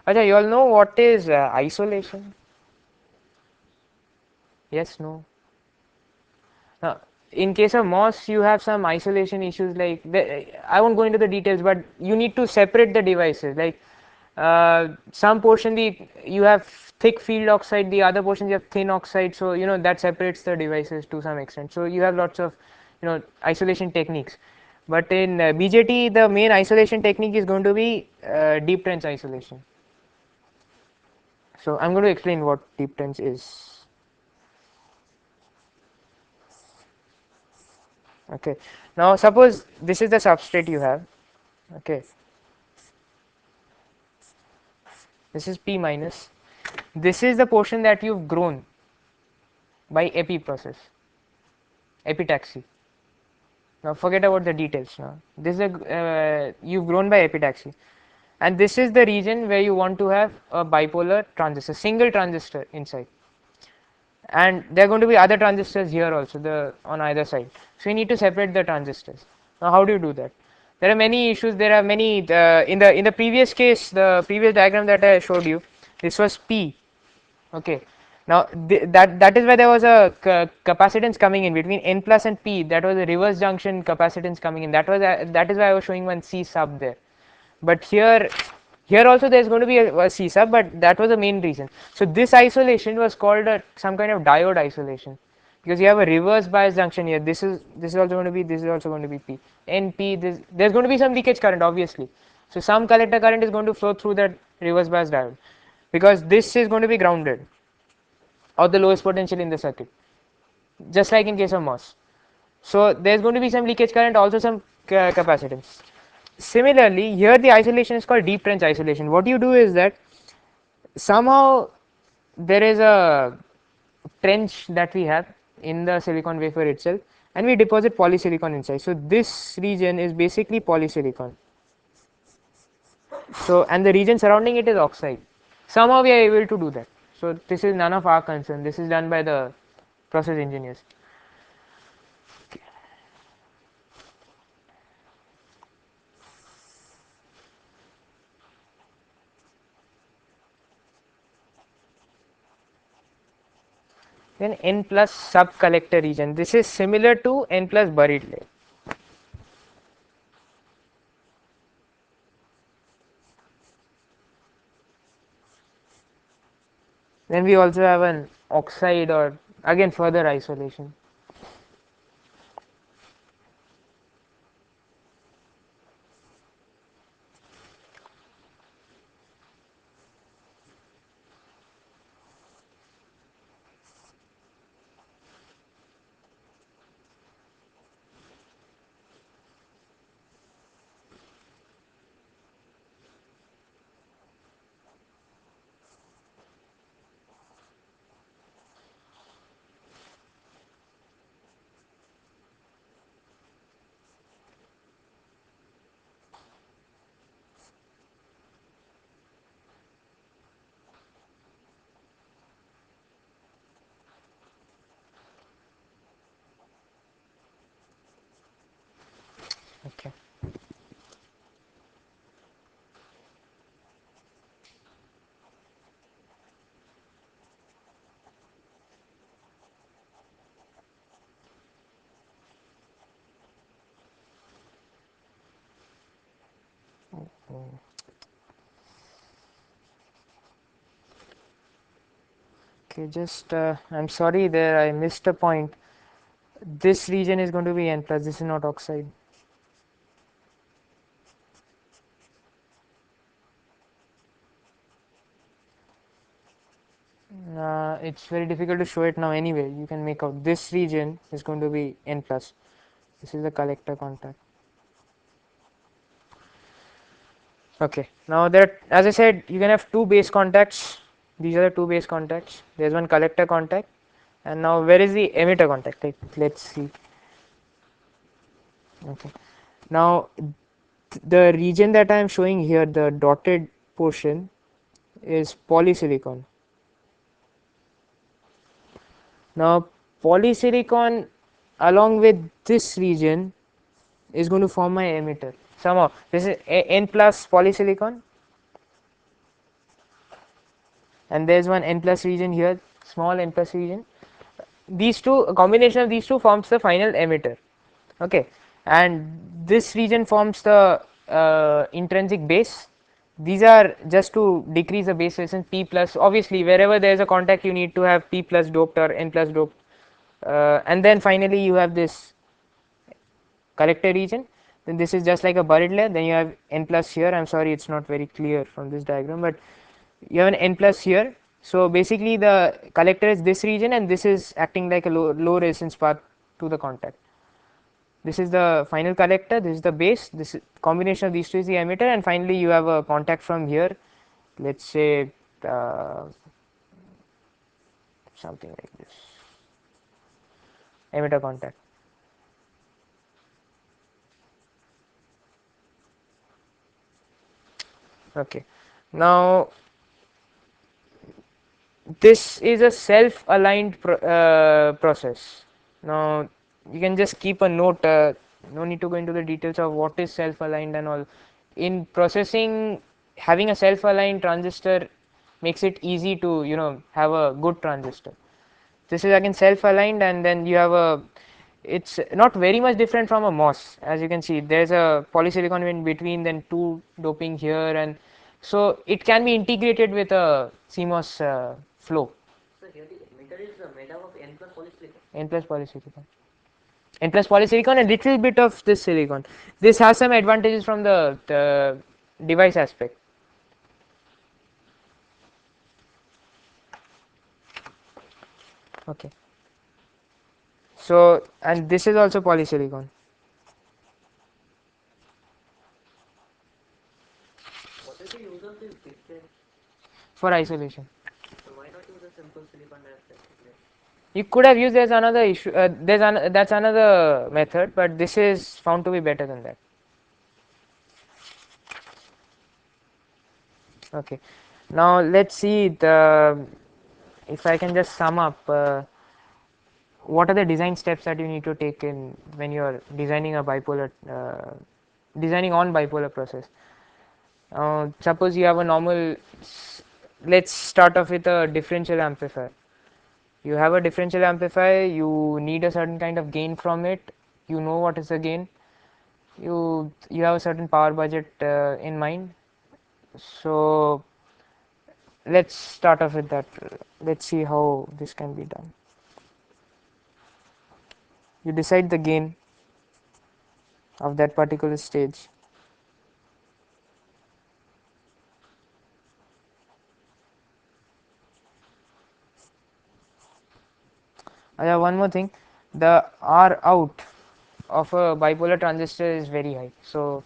Acha, you all know what is isolation? Yes, no. Now, in case of MOS, you have some isolation issues. Like I won't go into the details, but you need to separate the devices. Like some portion you have thick field oxide, the other portions you have thin oxide. So that separates the devices to some extent. So you have lots of isolation techniques. But in BJT, the main isolation technique is going to be deep trench isolation. So I'm going to explain what deep trench is. Okay. Now suppose this is the substrate you have. Okay. This is P minus. This is the portion that you've grown by epi process, epitaxy. Now forget about the details. Now this is you've grown by epitaxy, and this is the region where you want to have a bipolar transistor, single transistor inside. and there are going to be other transistors here also, the on either side. So you need to separate the transistors. Now how do you do that? There are many issues. There are many in the previous case, the previous diagram that I showed you, this was P. Okay. Now that is why there was a capacitance coming in between N plus and P. That was a reverse junction capacitance coming in. That is why I was showing one C sub there. But here also there is going to be a C sub, but that was the main reason. So this isolation was called some kind of diode isolation, because you have a reverse bias junction here. This is also going to be, this is also going to be P. NP, there's going to be some leakage current obviously. So some collector current is going to flow through that reverse bias diode, because this is going to be grounded or the lowest potential in the circuit, just like in case of MOS. So there's going to be some leakage current, also some capacitance. Similarly, here the isolation is called deep trench isolation. What you do is that somehow there is a trench that we have in the silicon wafer itself, and we deposit polysilicon inside. So this region is basically polysilicon. So and the region surrounding it is oxide. Somehow we are able to do that. So this is none of our concern. This is done by the process engineers. Then N plus sub collector region. This is similar to N plus buried layer. Then we also have an oxide, or again further isolation. Okay. Okay, just I'm sorry there, I missed a point. This region is going to be N plus. This is not oxide. It's very difficult to show it now anyway. You can make out this region is going to be N plus. This is the collector contact. Okay, now there, as I said, you can have two base contacts. These are the two base contacts. There's one collector contact, and now where is the emitter contact? Let's see. Okay, now the region that I am showing here, the dotted portion, is polysilicon. Now polysilicon along with this region is going to form my emitter. Somehow this is N plus polysilicon, and there's one N plus region here, small N plus region. These two, a combination of these two forms the final emitter. Okay, and this region forms the intrinsic base. These are just to decrease the base resistance P plus. Obviously wherever there is a contact you need to have P plus doped or N plus doped, and then finally you have this collector region. Then this is just like a buried layer. Then you have N plus here. I'm sorry it's not very clear from this diagram, but you have an N plus here. So basically the collector is this region, and this is acting like a low resistance path to the contact. This is the final collector, this is the base, this combination of these two is the emitter, and finally you have a contact from here, let's say something like this, emitter contact. Okay, now this is a self-aligned process. Now you can just keep a note, no need to go into the details of what is self-aligned and all. In processing, having a self-aligned transistor makes it easy to have a good transistor. This is again self-aligned, and then you have a, it's not very much different from a MOS. As you can see, there's a polysilicon in between, then two doping here, and so it can be integrated with a CMOS flow. So here the emitter is made up of N plus polysilicon. N plus polysilicon. N plus polysilicon, a little bit of this silicon. This has some advantages from the device aspect. Okay. So, and this is also polysilicon What is the use of this display? for isolation. So why not use a simple silicon dioxide display? You could have used, there's another issue, that's another method, but this is found to be better than that. Okay. Now let's see the, if I can just sum up, what are the design steps that you need to take in when you are designing a bipolar, designing on bipolar process. Suppose you have a normal, let's start off with a differential amplifier. You have a differential amplifier, you need a certain kind of gain from it, you know what is the gain, you have a certain power budget in mind. So let's start off with that. Let's see how this can be done. You decide the gain of that particular stage. I have one more thing, the R out of a bipolar transistor is very high, so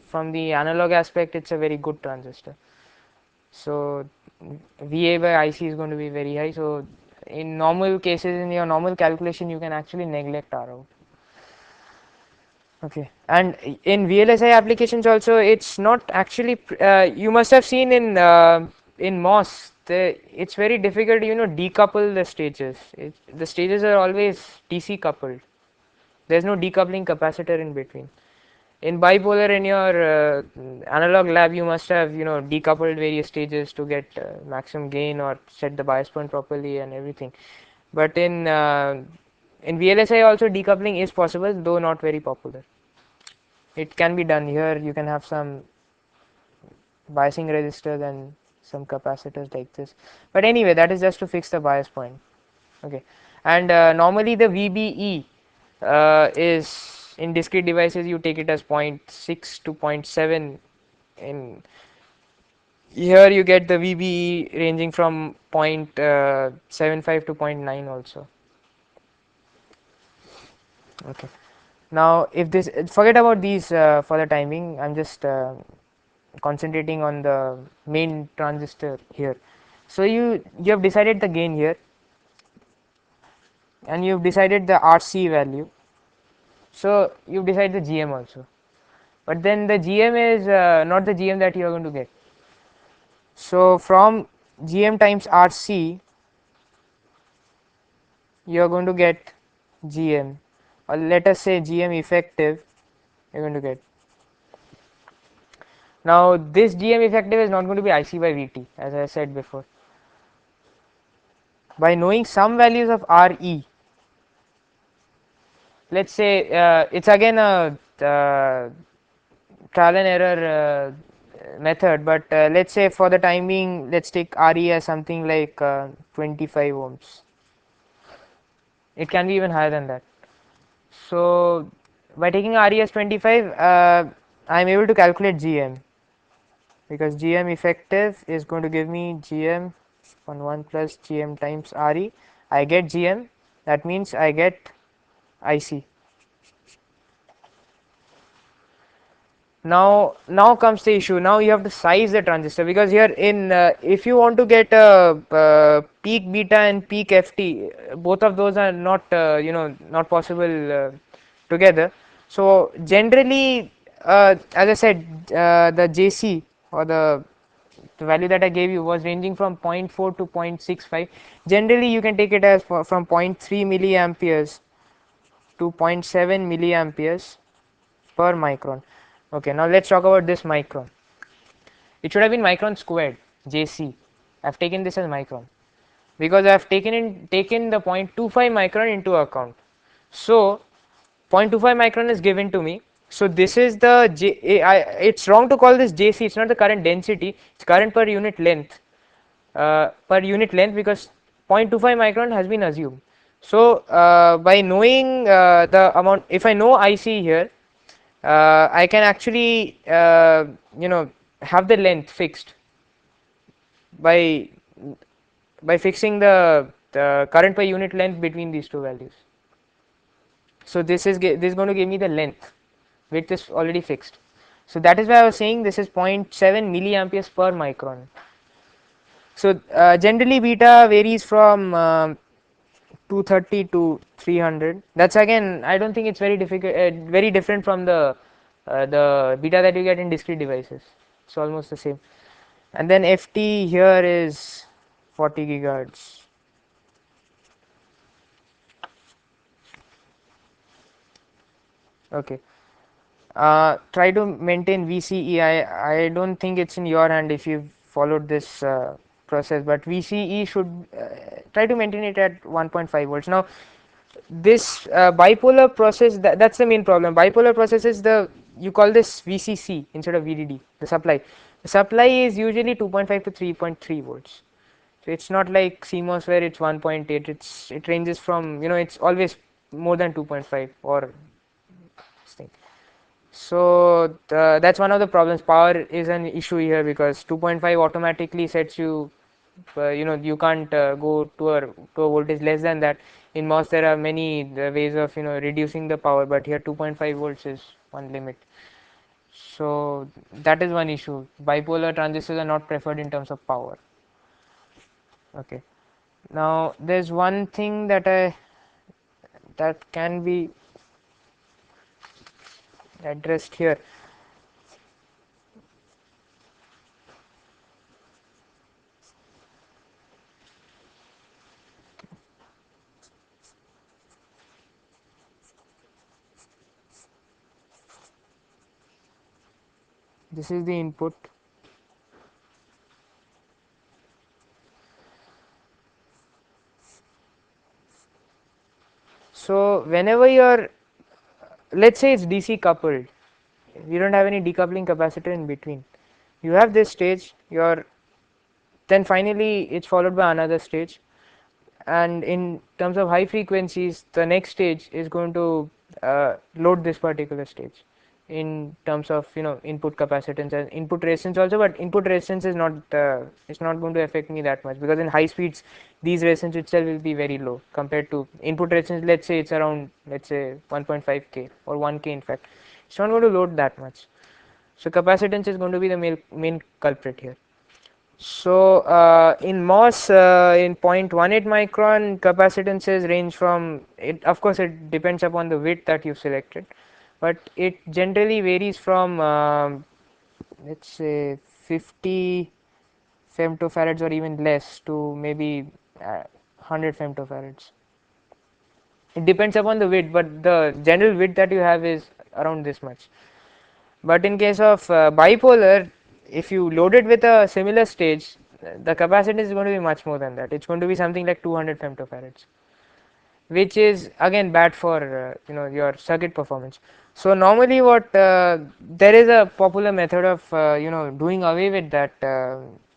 from the analog aspect it's a very good transistor. So VA by IC is going to be very high, so in normal cases, in your normal calculation, you can actually neglect R out. Okay, and in VLSI applications also, it's not actually you must have seen in MOS, it's very difficult to decouple the stages. The stages are always DC coupled, there's no decoupling capacitor in between. In bipolar, in your analog lab, you must have decoupled various stages to get maximum gain or set the bias point properly and everything. But in VLSI also decoupling is possible, though not very popular. It can be done here. You can have some biasing resistors and some capacitors like this. But anyway, that is just to fix the bias point. Okay, and normally the VBE is in discrete devices, you take it as 0.6 to 0.7. In here you get the VBE ranging from 0.75 to zero point 0.9 also. Okay, now if this, forget about these for the timing, I'm just concentrating on the main transistor here. So you have decided the gain here, and you've decided the RC value, so you decide the GM also, but then the GM is not the GM that you are going to get. So from GM times RC, you are going to get GM, or let us say GM effective, you're going to get. Now this GM effective is not going to be IC by VT, as I said before. By knowing some values of RE, let's say it's again a trial and error method, but let's say for the time being, let's take RE as something like 25 ohms. It can be even higher than that. So by taking RE as 25, I am able to calculate GM, because GM effective is going to give me GM on 1 plus GM times RE. I get GM, that means I get IC. Now comes the issue. Now you have to size the transistor, because here in if you want to get a peak beta and peak FT, both of those are not not possible together. So generally, as I said, the JC or the the value that I gave you was ranging from 0.4 to 0.65. Generally you can take it as from zero point 0.3 milliamperes to 0.7 milliamperes per micron. Okay, now let's talk about this micron. It should have been micron squared, JC. I've taken this as micron because I've taken the 0.25 micron into account. So 0.25 micron is given to me. So this is the it's wrong to call this JC. It's not the current density. It's current per unit length. Because 0.25 micron has been assumed. So by knowing the amount, if I know IC here, I can actually have the length fixed by fixing the current per unit length between these two values. So this is going to give me the length. Width is already fixed. So that is why I was saying this is zero point 0.7 milliamperes per micron. So generally beta varies from 230 to 300. That's again, I don't think it's very difficult, very different from the beta that you get in discrete devices. It's almost the same. And then FT here is 40 gigahertz. Okay. Try to maintain VCE. I don't think it's in your hand if you've followed this process, but VCE should try to maintain it at 1.5 volts. Now, this bipolar process, that's the main problem. Bipolar process is you call this VCC instead of VDD, the supply. The supply is usually 2.5 to 3.3 volts. So it's not like CMOS where it's 1.8. It ranges from, it's always more than 2.5 or this thing. So that's one of the problems. Power is an issue here because 2.5 automatically sets you, you can't go to a voltage less than that. In MOS there are many ways of reducing the power, but here 2.5 volts is one limit. So that is one issue. Bipolar transistors are not preferred in terms of power. Okay. Now there's one thing that can be addressed here. This is the input. So whenever you're, let's say it's DC coupled, you don't have any decoupling capacitor in between. You have this stage, then finally it's followed by another stage, and in terms of high frequencies, the next stage is going to load this particular stage in terms of input capacitance and input resistance also. But input resistance is not it's not going to affect me that much because in high speeds these resistance itself will be very low compared to input resistance. Let's say it's around 1.5k or 1k. In fact, it's not going to load that much. So capacitance is going to be the main culprit here. So in MOS, in 0.18 micron, capacitances range from it. Of course, it depends upon the width that you've selected, but it generally varies from let's say 50 femtofarads or even less to maybe 100 femtofarads. It depends upon the width, but the general width that you have is around this much. But in case of bipolar, if you load it with a similar stage, the capacitance is going to be much more than that. It's going to be something like 200 femtofarads, which is again bad for your circuit performance. So normally, what there is a popular method of doing away with that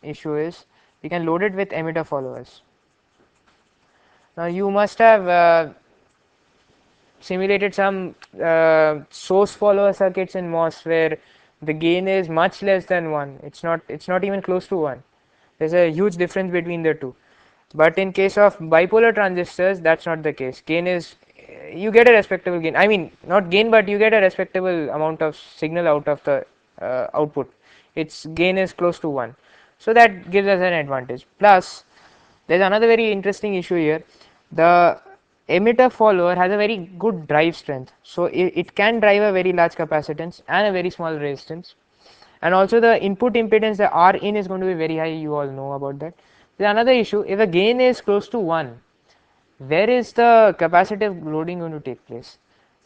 issue is you can load it with emitter followers. Now you must have simulated some source follower circuits in MOS where the gain is much less than 1. It's not even close to 1. There's a huge difference between the two. But in case of bipolar transistors, that's not the case. Gain is, you get a respectable gain. I mean, not gain, but you get a respectable amount of signal out of the output. Its gain is close to 1. So that gives us an advantage. Plus, there's another very interesting issue here. The emitter follower has a very good drive strength. So it can drive a very large capacitance and a very small resistance. and also the input impedance, the R in, is going to be very high. You all know about that. There is another issue: if the gain is close to 1, where is the capacitive loading going to take place?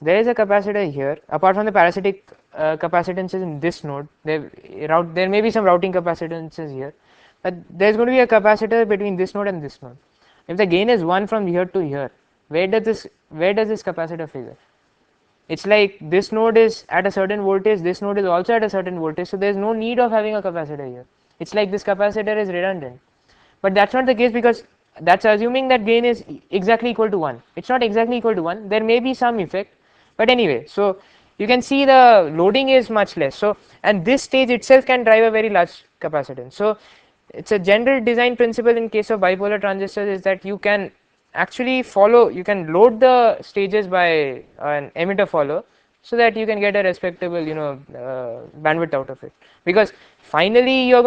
There is a capacitor here. Apart from the parasitic capacitances in this node, there may be some routing capacitances here, but there is going to be a capacitor between this node and this node. If the gain is 1 from here to here, where does this capacitor figure? It's like this node is at a certain voltage, this node is also at a certain voltage, so there is no need of having a capacitor here. It's like this capacitor is redundant. But that's not the case, because that's assuming that gain is exactly equal to 1. It's not exactly equal to 1. There may be some effect, but anyway, so you can see the loading is much less. So, and this stage itself can drive a very large capacitance. So it's a general design principle in case of bipolar transistors, is that you can actually follow, you can load the stages by an emitter follower, so that you can get a respectable, bandwidth out of it. Because finally you are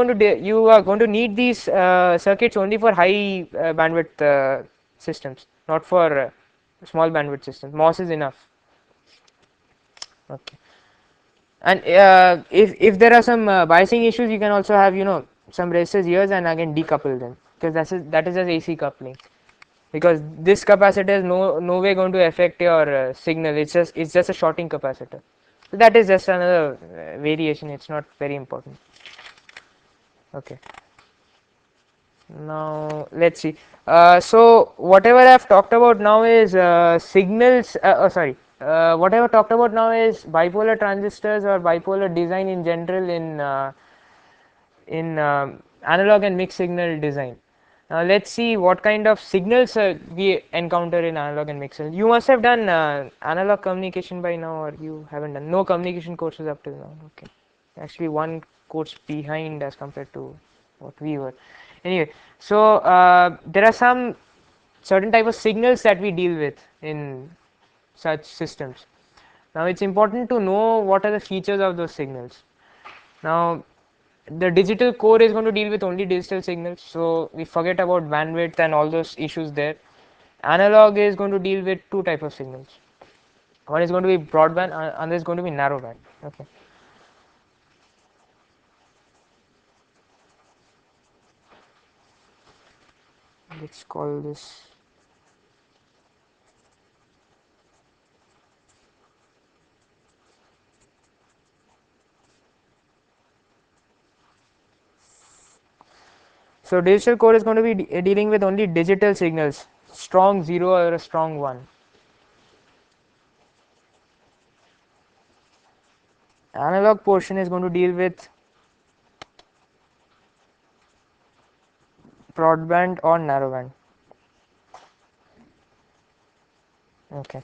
going to need these circuits only for high bandwidth systems, not for small bandwidth systems. MOS is enough. Okay. And if there are some biasing issues, you can also have, some resistors here and again decouple them, because that is just AC coupling, because this capacitor is no way going to affect your signal. It's just a shorting capacitor. So that is just another variation. It's not very important. Okay. Now let's see. So whatever I've talked about now is signals. Whatever talked about now is bipolar transistors or bipolar design in general in analog and mixed signal design. Now let's see what kind of signals we encounter in analog and mixed signal. You must have done analog communication by now, or you haven't done. No communication courses up till now. Okay, actually one course behind as compared to what we were. Anyway, so there are some certain type of signals that we deal with in such systems. Now it's important to know what are the features of those signals. Now the digital core is going to deal with only digital signals, so we forget about bandwidth and all those issues there. Analog is going to deal with two type of signals. One is going to be broadband, another is going to be narrowband. Okay. Let's call this. So digital core is going to be dealing with only digital signals, strong 0 or a strong 1. Analog portion is going to deal with broadband or narrowband. Okay.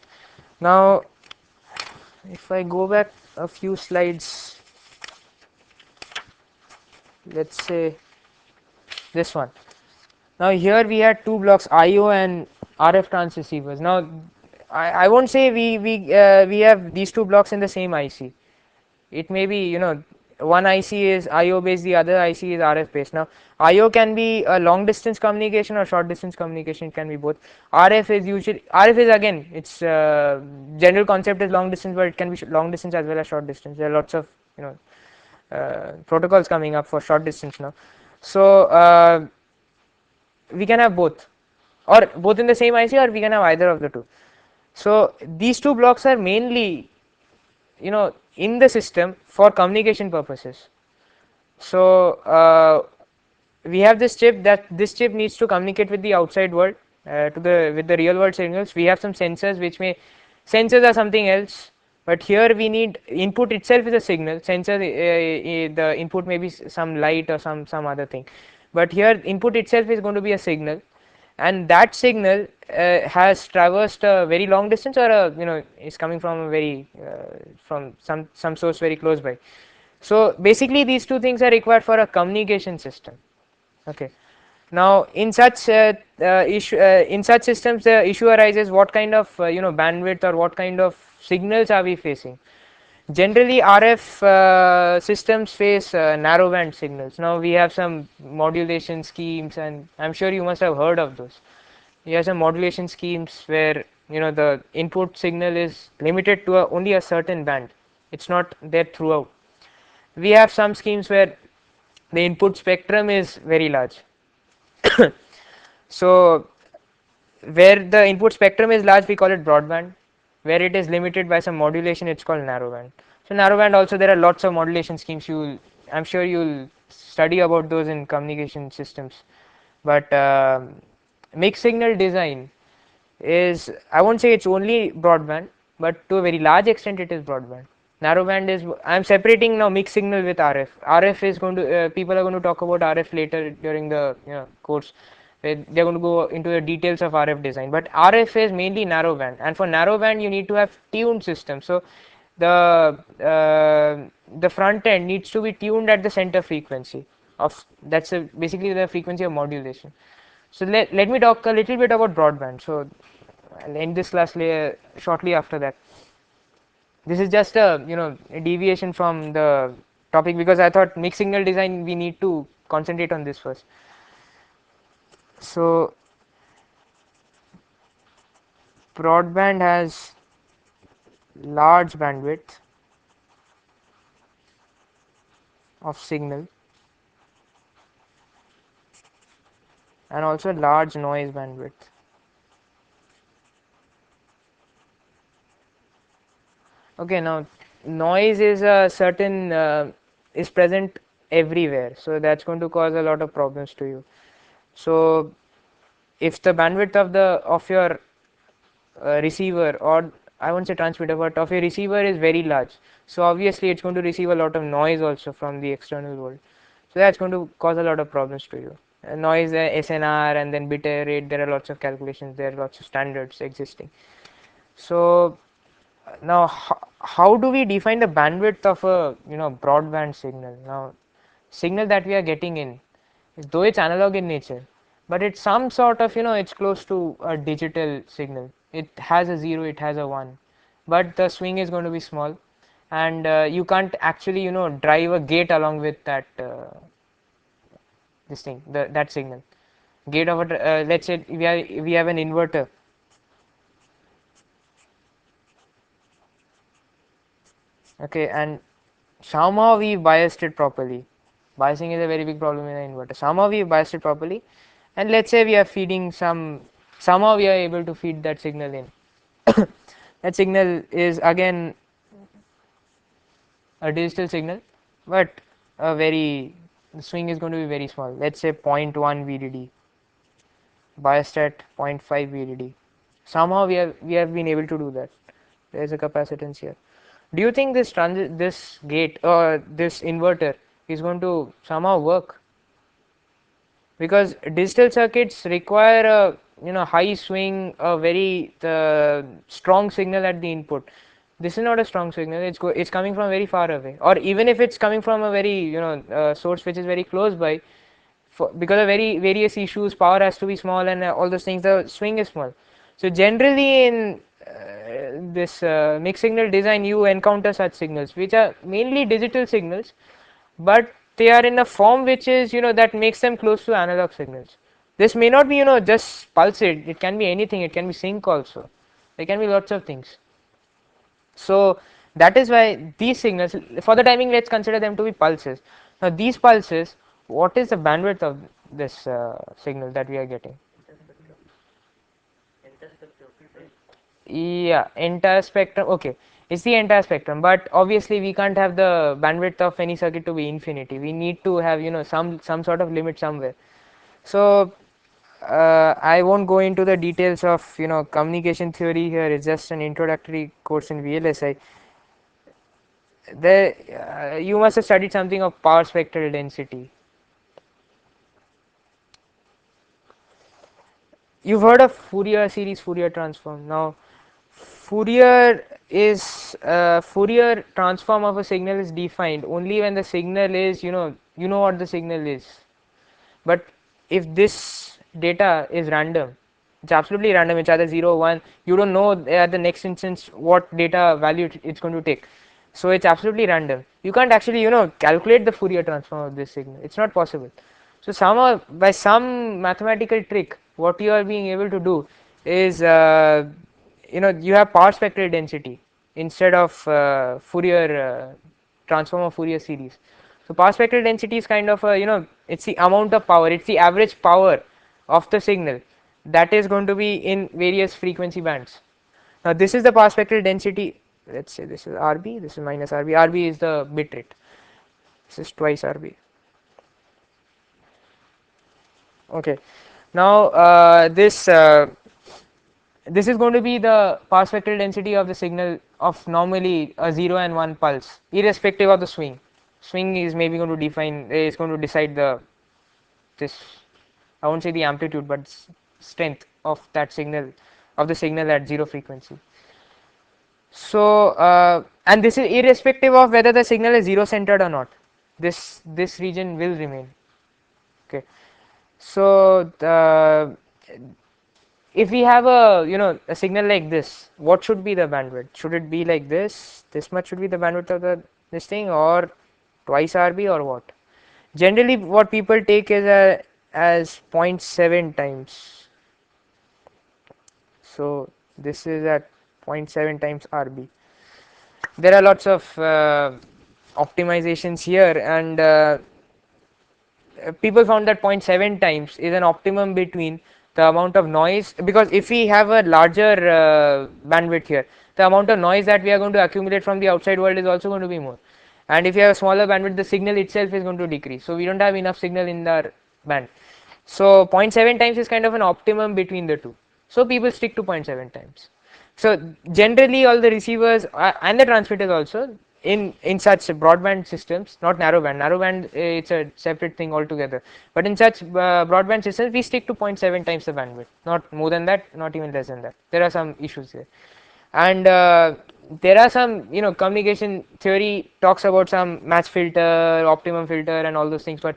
Now if I go back a few slides, let's say this one. Now here we had two blocks, IO and RF transceivers. Now I won't say we have these two blocks in the same IC. It may be, one IC is IO based, the other IC is RF based. Now IO can be a long distance communication or short distance communication. It can be both. RF is again, its general concept is long distance, but it can be long distance as well as short distance. There are lots of protocols coming up for short distance now. So we can have both, or both in the same IC, or we can have either of the two. So these two blocks are mainly, in the system for communication purposes. So we have this chip, that this chip needs to communicate with the outside world, with the real world signals. We have some sensors, sensors are something else, but here we need input itself is a signal. Sensor, the input may be some light or some other thing, but here input itself is going to be a signal, and that signal has traversed a very long distance, or is coming from a very from some source very close by. So basically these two things are required for a communication system. Okay. Now in such in such systems, the issue arises: what kind of bandwidth or what kind of signals are we facing? Generally RF systems face narrowband signals. Now we have some modulation schemes, and I'm sure you must have heard of those. We have some modulation schemes where the input signal is limited to only a certain band. It's not there throughout. we have some schemes where the input spectrum is very large. So where the input spectrum is large, we call it broadband. Where it is limited by some modulation, it's called narrowband. So narrowband also, there are lots of modulation schemes. I'm sure you'll study about those in communication systems. But mixed signal design is, I won't say it's only broadband, but to a very large extent it is broadband. Narrowband is, I'm separating now mixed signal with RF. RF is going to, people are going to talk about RF later during the course. They're going to go into the details of RF design. But RF is mainly narrowband, and for narrowband you need to have tuned systems. So the front end needs to be tuned at the center frequency of, that's basically the frequency of modulation. So let me talk a little bit about broadband. So I'll end this class shortly after that. This is just a deviation from the topic, because I thought mixed signal design we need to concentrate on this first. So broadband has large bandwidth of signal and also large noise bandwidth. Okay, now noise is a certain is present everywhere, so that's going to cause a lot of problems to you. So if the bandwidth of your receiver, or I won't say transmitter, but of your receiver is very large, so obviously it's going to receive a lot of noise also from the external world. So that's going to cause a lot of problems to you. Noise, SNR, and then bit error rate. There are lots of calculations. There are lots of standards existing. So now, how do we define the bandwidth of a broadband signal? Now, signal that we are getting in, though it's analog in nature, but it's some sort of it's close to a digital signal. It has a 0, it has a 1, but the swing is going to be small, and you can't actually drive a gate along with that this thing, that signal. Gate of a let's say we have an inverter. Okay, and somehow we biased it properly. Biasing is a very big problem in an inverter. Somehow we biased it properly, and let's say we are feeding somehow we are able to feed that signal in. That signal is again a digital signal, but the swing is going to be very small. Let's say 0.1 VDD, biased at 0.5 VDD. Somehow we have been able to do that. There is a capacitance here. Do you think this gate or this inverter is going to somehow work? Because digital circuits require a high swing, a very strong signal at the input. This is not a strong signal. It's coming from very far away, or even if it's coming from a very source which is very close by, because of various issues, power has to be small and all those things. The swing is small. So generally in this mixed signal design, you encounter such signals which are mainly digital signals, but they are in a form which is that makes them close to analog signals. This may not be just pulsate. It can be anything. It can be sync also. There can be lots of things. So that is why these signals, for the timing, let's consider them to be pulses. Now these pulses, what is the bandwidth of this signal that we are getting? Interspectrum. Interspectrum, right? Yeah, entire spectrum. Okay, it's the entire spectrum, but obviously we can't have the bandwidth of any circuit to be infinity. We need to have some sort of limit somewhere. So I won't go into the details of communication theory here. It's just an introductory course in VLSI. There you must have studied something of power spectral density. You've heard of Fourier series, Fourier transform. Now Fourier transform of a signal is defined only when the signal is you know what the signal is. But if this data is random, it's absolutely random. It's either 0 1. You don't know at the next instance what data value it's going to take. So it's absolutely random. You can't actually calculate the Fourier transform of this signal. It's not possible. So somehow by some mathematical trick, what you are being able to do is you have power spectral density instead of Fourier. transform of Fourier series. So power spectral density is kind of a, it's the amount of power, it's the average power of the signal that is going to be in various frequency bands. Now this is the power spectral density. Let's say this is RB, this is minus RB. RB is the bit rate. This is twice RB. Okay. Now this is going to be the power spectral density of the signal of normally a 0 and 1 pulse, irrespective of the swing. Swing is maybe going to define, is going to decide the this, I won't say the amplitude, but strength of that signal, of the signal at 0 frequency. So and this is irrespective of whether the signal is 0 centered or not. This region will remain. Okay. So if we have a signal like this, what should be the bandwidth? Should it be like this much should be the bandwidth of this thing, or twice RB, or what? Generally what people take is as zero point 0.7 times. So this is at 0.7 times RB. There are lots of optimizations here, and people found that zero point 0.7 times is an optimum between the amount of noise, because if we have a larger bandwidth here, the amount of noise that we are going to accumulate from the outside world is also going to be more, and if you have a smaller bandwidth, the signal itself is going to decrease, so we don't have enough signal in our band. So zero point 0.7 times is kind of an optimum between the two, so people stick to 0.7 times. So generally all the receivers and the transmitters also in such broadband systems, not narrowband, it's a separate thing altogether, but in such broadband systems we stick to 0.7 times the bandwidth, not more than that, not even less than that. There are some issues there, and there are some, communication theory talks about some match filter, optimum filter and all those things, but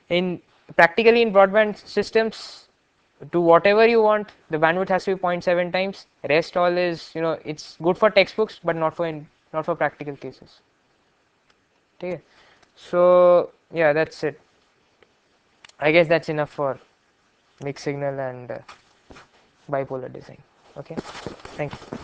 in practically in broadband systems, do whatever you want, the bandwidth has to be zero point 0.7 times. Rest all is, it's good for textbooks but not for practical cases. Okay, so yeah, that's it. I guess that's enough for mixed signal and bipolar design. Okay, thank you.